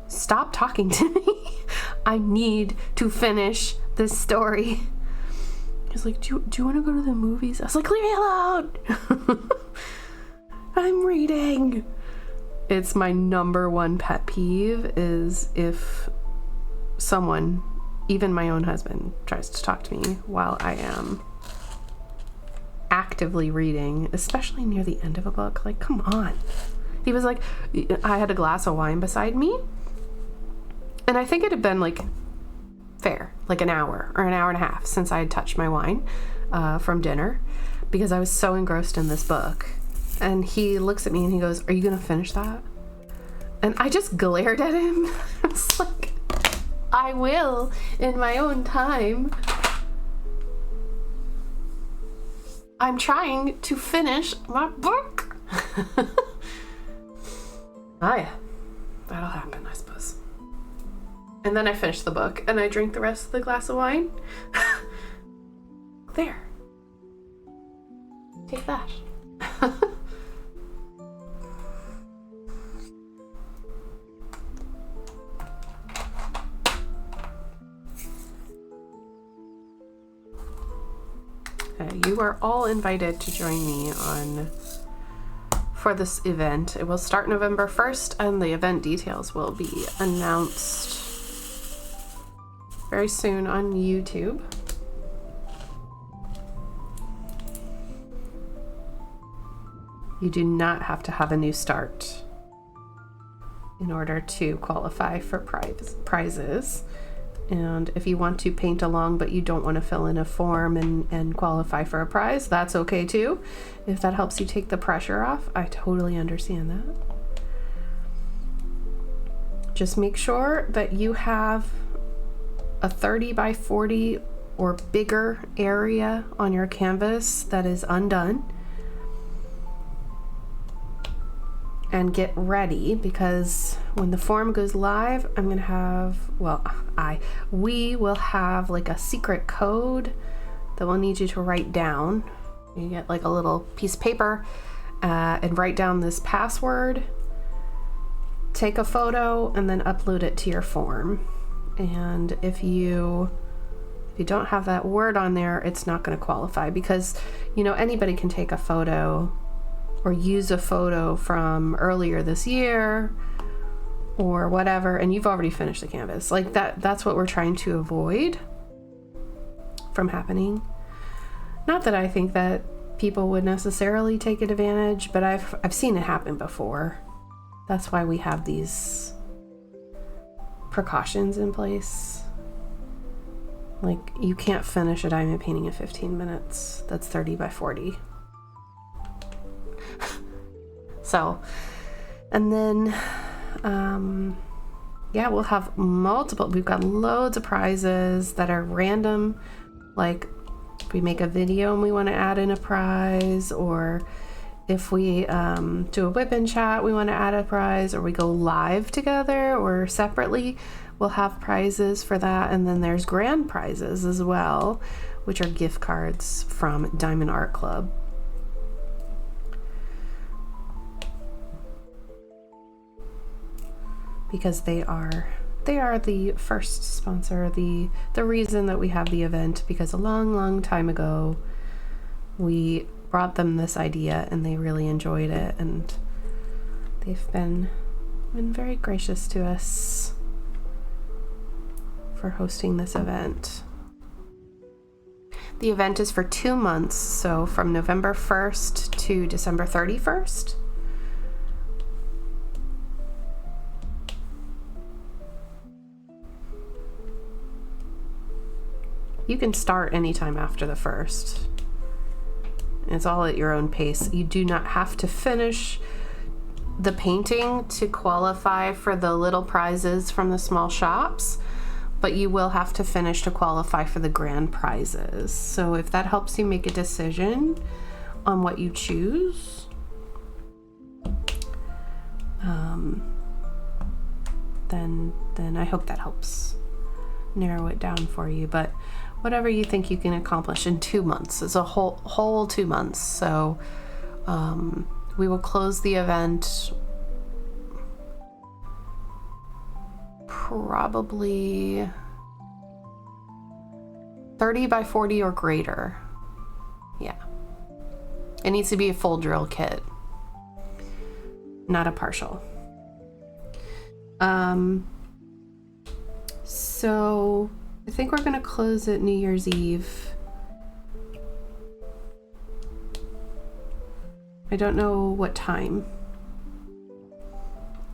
Stop talking to me. I need to finish this story. He's like, do you want to go to the movies? I was like, leave me alone. I'm reading. It's my number one pet peeve is if someone, even my own husband, tries to talk to me while I am actively reading, especially near the end of a book. Like, come on. He was like, I had a glass of wine beside me, and I think it had been like fair, like an hour or an hour and a half since I had touched my wine from dinner because I was so engrossed in this book. And he looks at me and he goes, are you gonna finish that? And I just glared at him. I was like, I will in my own time. I'm trying to finish my book. Ah, yeah, that'll happen, I suppose. And then I finished the book and I drank the rest of the glass of wine. There. Take that. You are all invited to join me for this event. It will start November 1st and the event details will be announced very soon on YouTube. You do not have to have a new start in order to qualify for prizes. And if you want to paint along but you don't want to fill in a form and qualify for a prize, that's okay too. If that helps you take the pressure off, I totally understand that. Just make sure that you have a 30 by 40 or bigger area on your canvas that is undone. And get ready, because when the form goes live, I'm gonna have, we will have like a secret code that we'll need you to write down. You get like a little piece of paper and write down this password, take a photo, and then upload it to your form. And if you don't have that word on there, it's not gonna qualify, because anybody can take a photo or use a photo from earlier this year or whatever, and you've already finished the canvas. Like that's what we're trying to avoid from happening. Not that I think that people would necessarily take advantage, but I've seen it happen before. That's why we have these precautions in place. Like, you can't finish a diamond painting in 15 minutes. That's 30 by 40. So, and then, we'll have we've got loads of prizes that are random. Like, if we make a video and we want to add in a prize, or if we do a whip and chat, we want to add a prize, or we go live together or separately, we'll have prizes for that. And then there's grand prizes as well, which are gift cards from Diamond Art Club. Because they are the first sponsor, the reason that we have the event, because a long time ago we brought them this idea and they really enjoyed it, and they've been very gracious to us for hosting this event. The event is for 2 months, so from November 1st to December 31st. You can start anytime after the 1st. It's all at your own pace. You do not have to finish the painting to qualify for the little prizes from the small shops, but you will have to finish to qualify for the grand prizes. So if that helps you make a decision on what you choose, then I hope that helps narrow it down for you. But whatever you think you can accomplish in 2 months, it's a whole 2 months. So we will close the event probably 30 by 40 or greater. Yeah. It needs to be a full drill kit, not a partial. So I think we're gonna close at New Year's Eve. I don't know what time.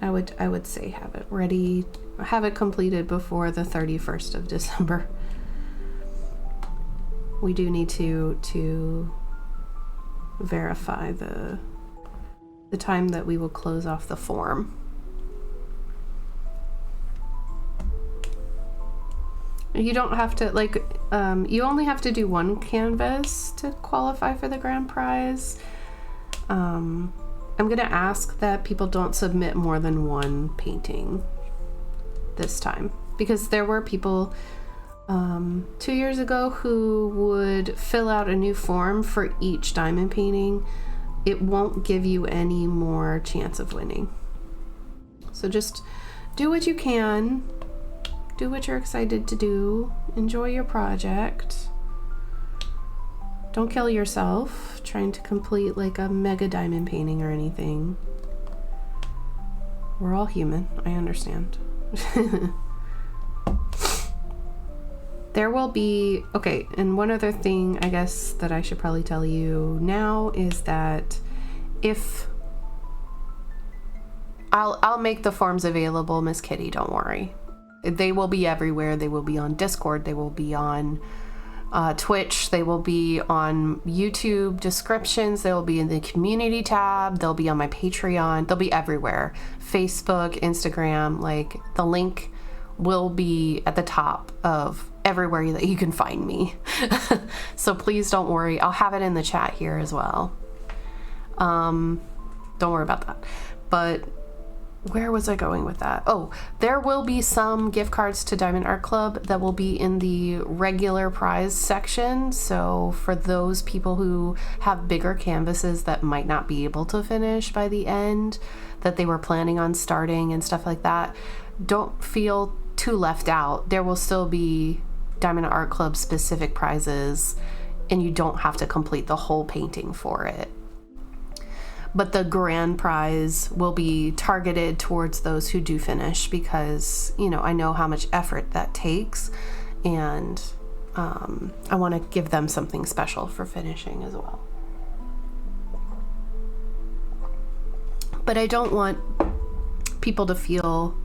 I would say have it ready, have it completed before the 31st of December. We do need to verify the time that we will close off the form. You don't have to, like, you only have to do 1 canvas to qualify for the grand prize. I'm gonna ask that people don't submit more than 1 painting this time, because there were people 2 years ago who would fill out a new form for each diamond painting. It won't give you any more chance of winning. So just do what you can. Do what you're excited to do. Enjoy your project. Don't kill yourself trying to complete like a mega diamond painting or anything. We're all human, I understand. There will be, okay, and one other thing I guess that I should probably tell you now is that if I'll make the forms available, Miss Kitty, don't worry. They will be everywhere. They will be on Discord. They will be on Twitch. They will be on YouTube descriptions. They will be in the community tab. They'll be on my Patreon. They'll be everywhere. Facebook, Instagram, like the link will be at the top of everywhere that you can find me. So please don't worry. I'll have it in the chat here as well. Don't worry about that. But where was I going with that? Oh, there will be some gift cards to Diamond Art Club that will be in the regular prize section. So for those people who have bigger canvases that might not be able to finish by the end, that they were planning on starting and stuff like that, don't feel too left out. There will still be Diamond Art Club specific prizes, and you don't have to complete the whole painting for it. But the grand prize will be targeted towards those who do finish, because, you know, I know how much effort that takes, and I want to give them something special for finishing as well. But I don't want people to feel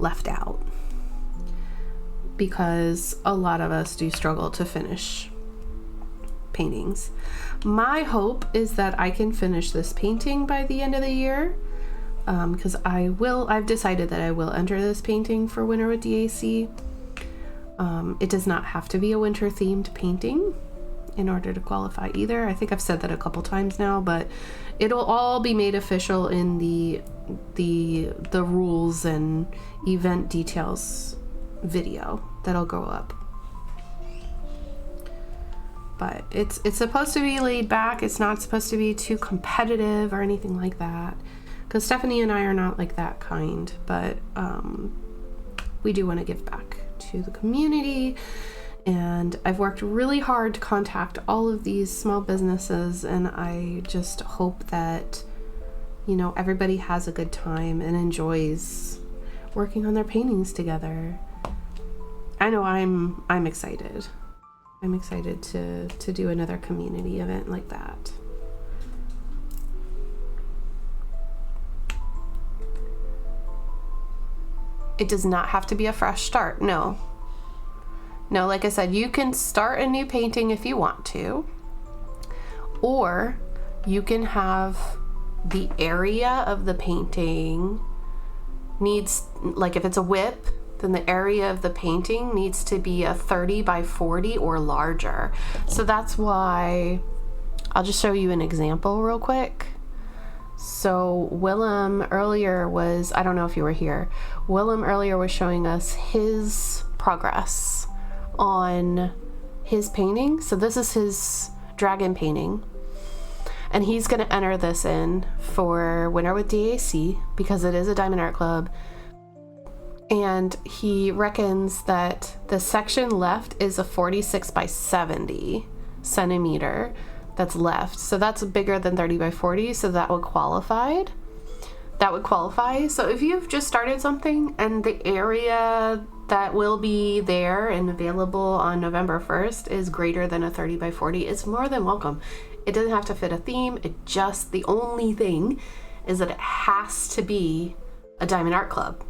left out, because a lot of us do struggle to finish paintings. My hope is that I can finish this painting by the end of the year, because I've decided that I will enter this painting for Winter with DAC. It does not have to be a winter themed painting in order to qualify either. I think I've said that a couple times now, but it'll all be made official in the rules and event details video that'll go up. But it's supposed to be laid back. It's not supposed to be too competitive or anything like that, because Stephanie and I are not like that kind. But we do want to give back to the community And I've worked really hard to contact all of these small businesses, and I just hope that, you know, everybody has a good time and enjoys working on their paintings together. I know I'm excited. I'm excited to do another community event like that. It does not have to be a fresh start, no. No, like I said, you can start a new painting if you want to, or you can have the area of the painting needs, like if it's a whip, then the area of the painting needs to be a 30 by 40 or larger. So that's why, I'll just show you an example real quick. So Willem earlier was, I don't know if you were here, Willem earlier was showing us his progress on his painting. So this is his dragon painting, and he's going to enter this in for Winter with DAC because it is a Diamond Art Club, and he reckons that the section left is a 46 by 70 centimeter that's left, so that's bigger than 30 by 40, so that would qualify. So if you've just started something and the area that will be there and available on November 1st is greater than a 30 by 40, it's more than welcome. It doesn't have to fit a theme. The only thing is that it has to be a Diamond Art Club.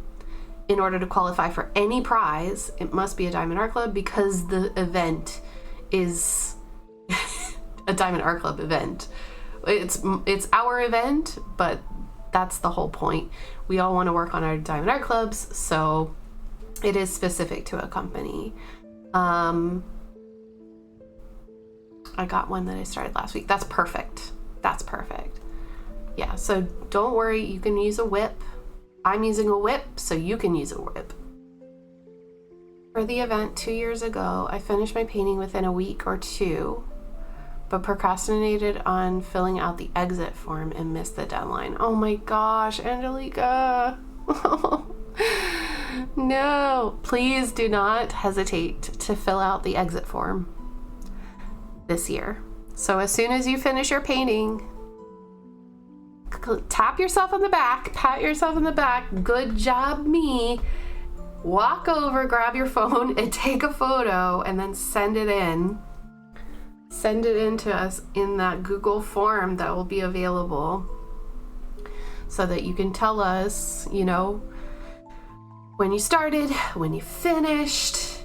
In order to qualify for any prize, it must be a Diamond Art Club because the event is a Diamond Art Club event. It's our event, but that's the whole point. We all want to work on our Diamond Art Clubs, so it is specific to a company. I got one that I started last week. That's perfect. Yeah, so don't worry, you can use a whip. I'm using a whip, so you can use a whip. For the event 2 years ago, I finished my painting within a week or two, but procrastinated on filling out the exit form and missed the deadline. Oh my gosh, Angelica. No, please do not hesitate to fill out the exit form this year. So as soon as you finish your painting, tap yourself on the back, pat yourself on the back, good job me, walk over, grab your phone and take a photo and then send it in. Send it in to us in that Google form that will be available so that you can tell us, you know, when you started, when you finished,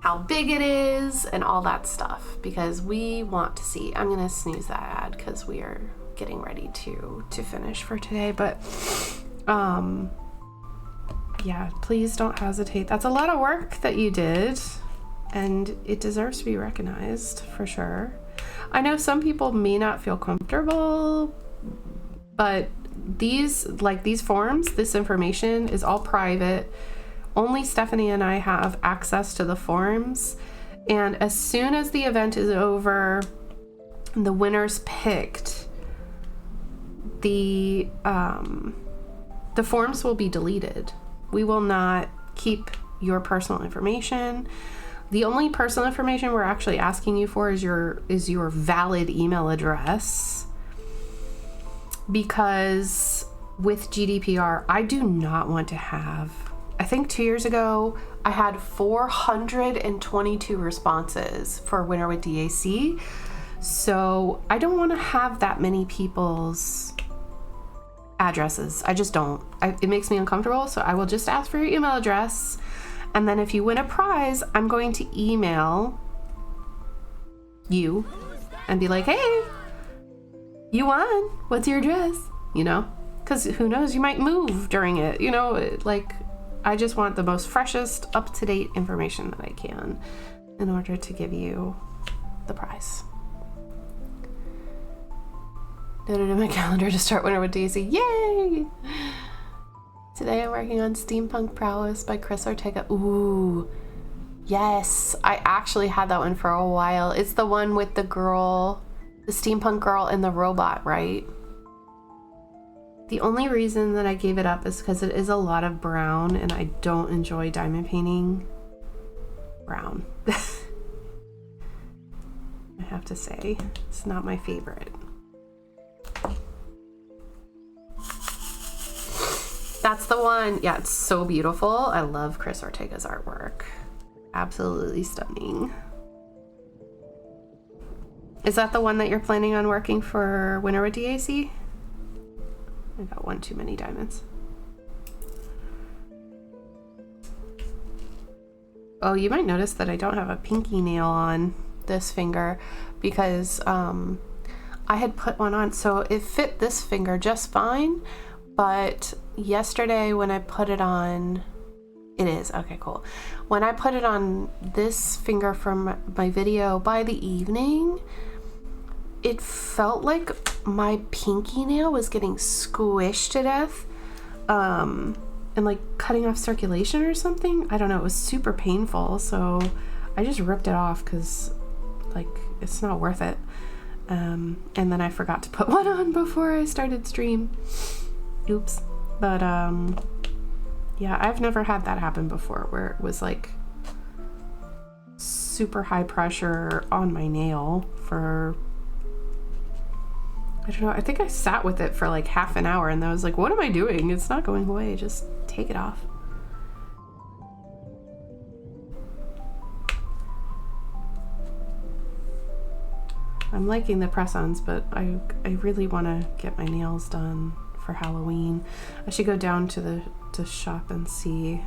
how big it is, and all that stuff, because we want to see. I'm gonna snooze that ad because we are getting ready to finish for today, but yeah, please don't hesitate. That's a lot of work that you did, and it deserves to be recognized for sure. I know some people may not feel comfortable, but these forms, this information is all private. Only Stephanie and I have access to the forms, and as soon as the event is over, the winners picked, the forms will be deleted. We will not keep your personal information. The only personal information we're actually asking you for is your valid email address, because with GDPR, I do not want to have, I think 2 years ago, I had 422 responses for Winter with DAC. So I don't want to have that many people's addresses. I just don't. It makes me uncomfortable. So I will just ask for your email address. And then if you win a prize, I'm going to email you and be like, hey, you won. What's your address? You know, because who knows, you might move during it. You know, like, I just want the most freshest, up-to-date information that I can in order to give you the prize. Noted in my calendar to start Winter with Daisy. Yay! Today I'm working on Steampunk Prowess by Chris Ortega. Ooh, yes. I actually had that one for a while. It's the one with the girl, the steampunk girl and the robot, right? The only reason that I gave it up is because it is a lot of brown and I don't enjoy diamond painting brown. have to say. It's not my favorite. That's the one. Yeah, it's so beautiful. I love Chris Ortega's artwork. Absolutely stunning. Is that the one that you're planning on working for Winter with DAC? I got one too many diamonds. Oh, you might notice that I don't have a pinky nail on this finger because I had put one on, so it fit this finger just fine, but yesterday when I put it on, it is, okay, cool. When I put it on this finger from my video by the evening, it felt like my pinky nail was getting squished to death and like cutting off circulation or something. I don't know, it was super painful, so I just ripped it off because like it's not worth it. And then I forgot to put one on before I started stream. Oops. But yeah, I've never had that happen before where it was like super high pressure on my nail for, I don't know, I think I sat with it for like half an hour and I was like, what am I doing? It's not going away, just take it off. I'm liking the press-ons, but I really want to get my nails done for Halloween. I should go down to the shop and see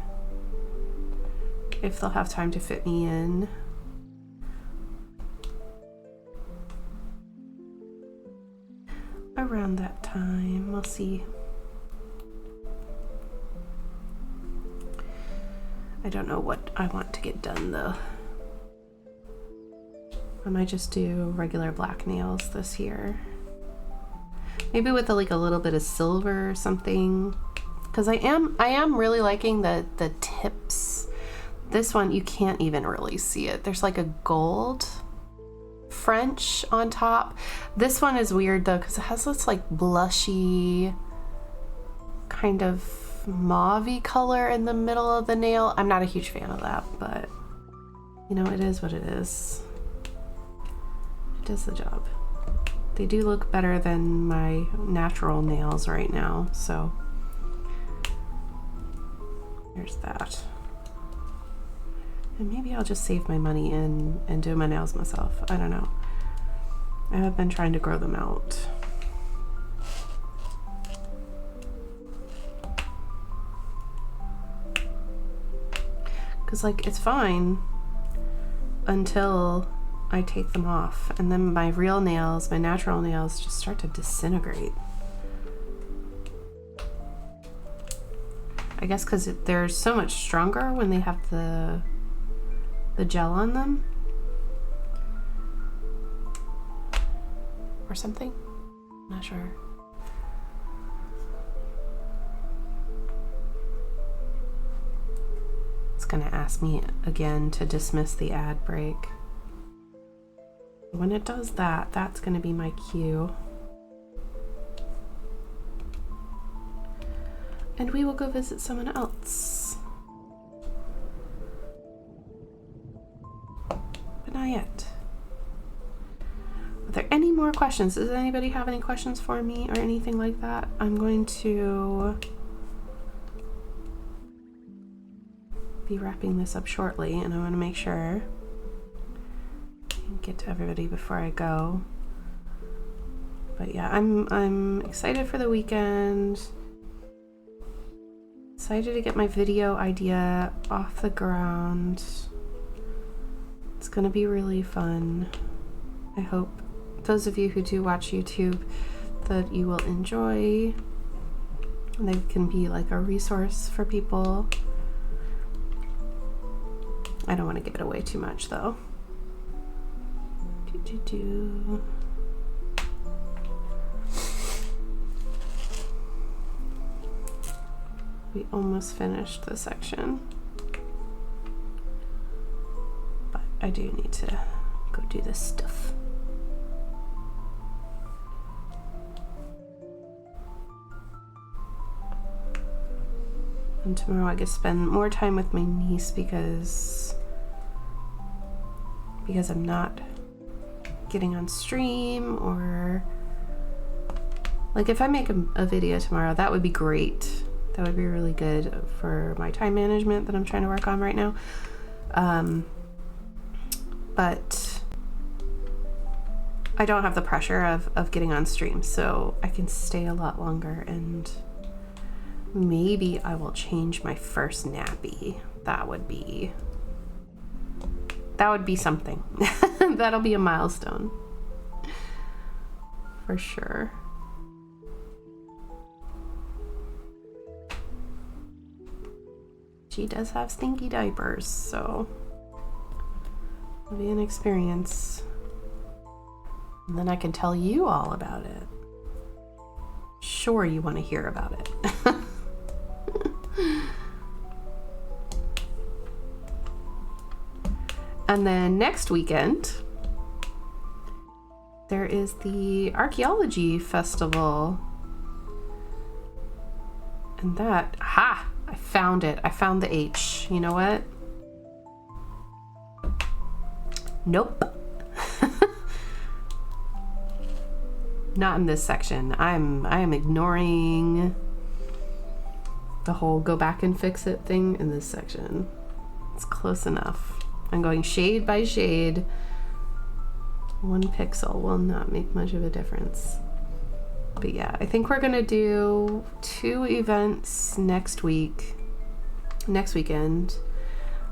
if they'll have time to fit me in. Around that time, we'll see. I don't know what I want to get done though. I might just do regular black nails this year. Maybe with like a little bit of silver or something. Because I am really liking the tips. This one, you can't even really see it. There's like a gold French on top. This one is weird though because it has this like blushy kind of mauve-y color in the middle of the nail. I'm not a huge fan of that, but you know, it is what it is. It does the job. They do look better than my natural nails right now, so there's that. And maybe I'll just save my money and do my nails myself. I don't know. I have been trying to grow them out. Because like it's fine until I take them off, and then my real nails, my natural nails, just start to disintegrate. I guess because they're so much stronger when they have the gel on them. Or something? Not sure. It's gonna ask me again to dismiss the ad break. When it does that, that's gonna be my cue. And we will go visit someone else. But not yet. Are there any more questions? Does anybody have any questions for me or anything like that? I'm going to be wrapping this up shortly, and I want to make sure get to everybody before I go. But yeah, I'm excited for the weekend. Excited to get my video idea off the ground. It's gonna be really fun. I hope those of you who do watch YouTube that you will enjoy. They can be like a resource for people. I don't want to give it away too much though. We almost finished the section, but I do need to go do this stuff. And tomorrow I get to spend more time with my niece because I'm not getting on stream, or like if I make a video tomorrow, that would be great. That would be really good for my time management that I'm trying to work on right now. But I don't have the pressure of getting on stream, so I can stay a lot longer, and maybe I will change my first nappy. That would be something. That'll be a milestone for sure. She does have stinky diapers, so it'll be an experience. And then I can tell you all about it. Sure, you want to hear about it. And then next weekend, there is the Archaeology Festival. And that, I found it. I found the H. You know what? Nope. Not in this section. I am ignoring the whole go back and fix it thing in this section. It's close enough. I'm going shade by shade. 1 pixel will not make much of a difference. But yeah, I think we're gonna do 2 events next weekend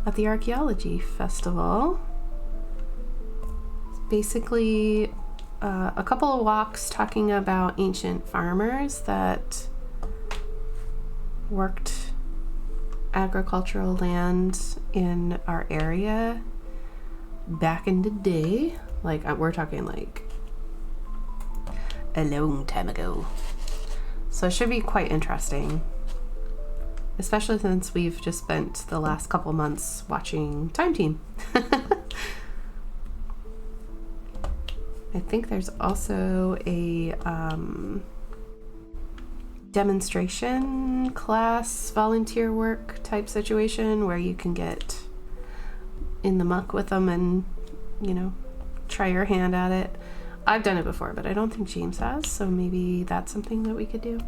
at the Archaeology Festival. It's basically a couple of walks talking about ancient farmers that worked agricultural land in our area back in the day. Like, we're talking like a long time ago. So it should be quite interesting, especially since we've just spent the last couple months watching Time Team. I think there's also a demonstration class, volunteer work type situation where you can get in the muck with them and, you know, try your hand at it. I've done it before, but I don't think James has, so maybe that's something that we could do.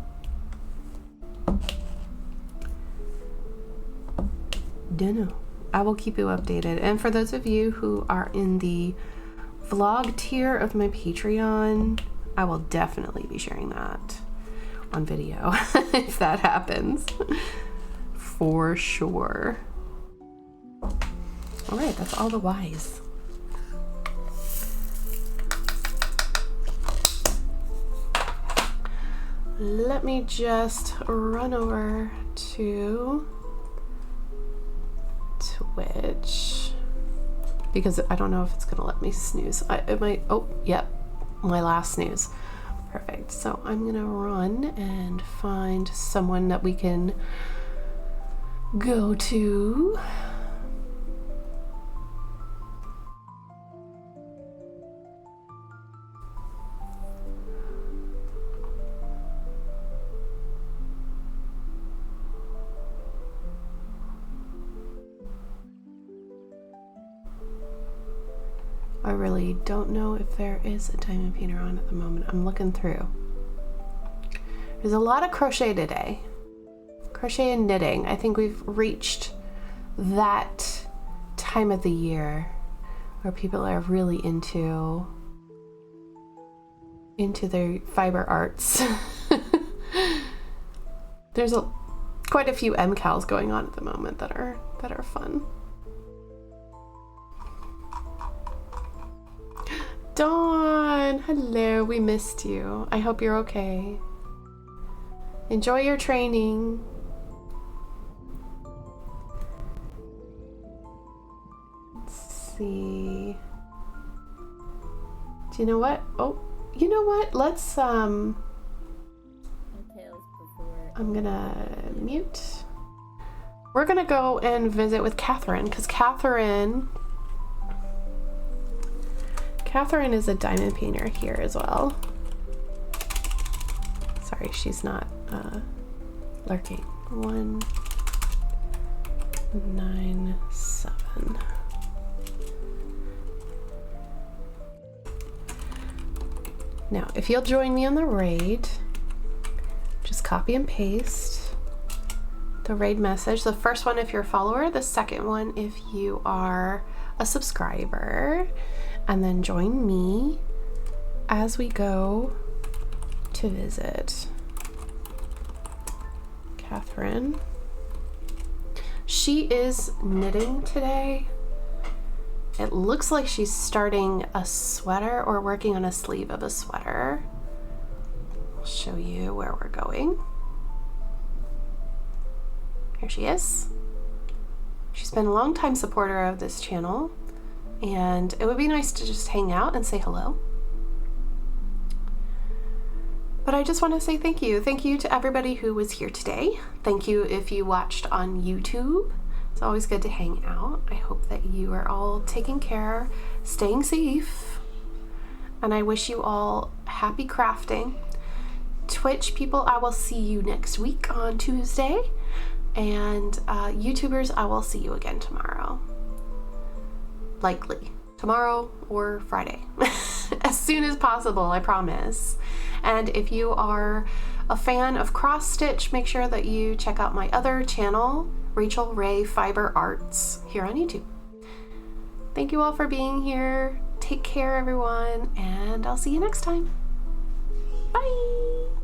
Dunno. I will keep you updated. And for those of you who are in the vlog tier of my Patreon, I will definitely be sharing that on video if that happens. For sure. All right, that's all the whys. Let me just run over to Twitch because I don't know if it's gonna let me snooze. It might. Oh, yep, my last snooze. Perfect. So I'm gonna run and find someone that we can go to. I really don't know if there is a diamond painter on at the moment. I'm looking through. There's a lot of crochet today. Crochet and knitting. I think we've reached that time of the year where people are really into their fiber arts. There's quite a few MCALs going on at the moment that are fun. Dawn, hello, we missed you. I hope you're okay. Enjoy your training. Let's see. Do you know what? Oh, you know what? Let's I'm gonna mute. We're gonna go and visit with Catherine because Catherine is a diamond painter here as well. Sorry, she's not lurking. 197. Now, if you'll join me on the raid, just copy and paste the raid message. The first one if you're a follower, the second one if you are a subscriber, and then join me as we go to visit Catherine. She is knitting today. It looks like she's starting a sweater or working on a sleeve of a sweater. I'll show you where we're going. Here she is. She's been a long time supporter of this channel, and it would be nice to just hang out and say hello. But I just want to say thank you. Thank you to everybody who was here today. Thank you if you watched on YouTube. It's always good to hang out. I hope that you are all taking care, staying safe, and I wish you all happy crafting. Twitch people, I will see you next week on Tuesday, and YouTubers, I will see you again tomorrow. Likely. Tomorrow or Friday. As soon as possible, I promise. And if you are a fan of cross stitch, make sure that you check out my other channel, Rachel Ray Fiber Arts, here on YouTube. Thank you all for being here. Take care, everyone, and I'll see you next time. Bye.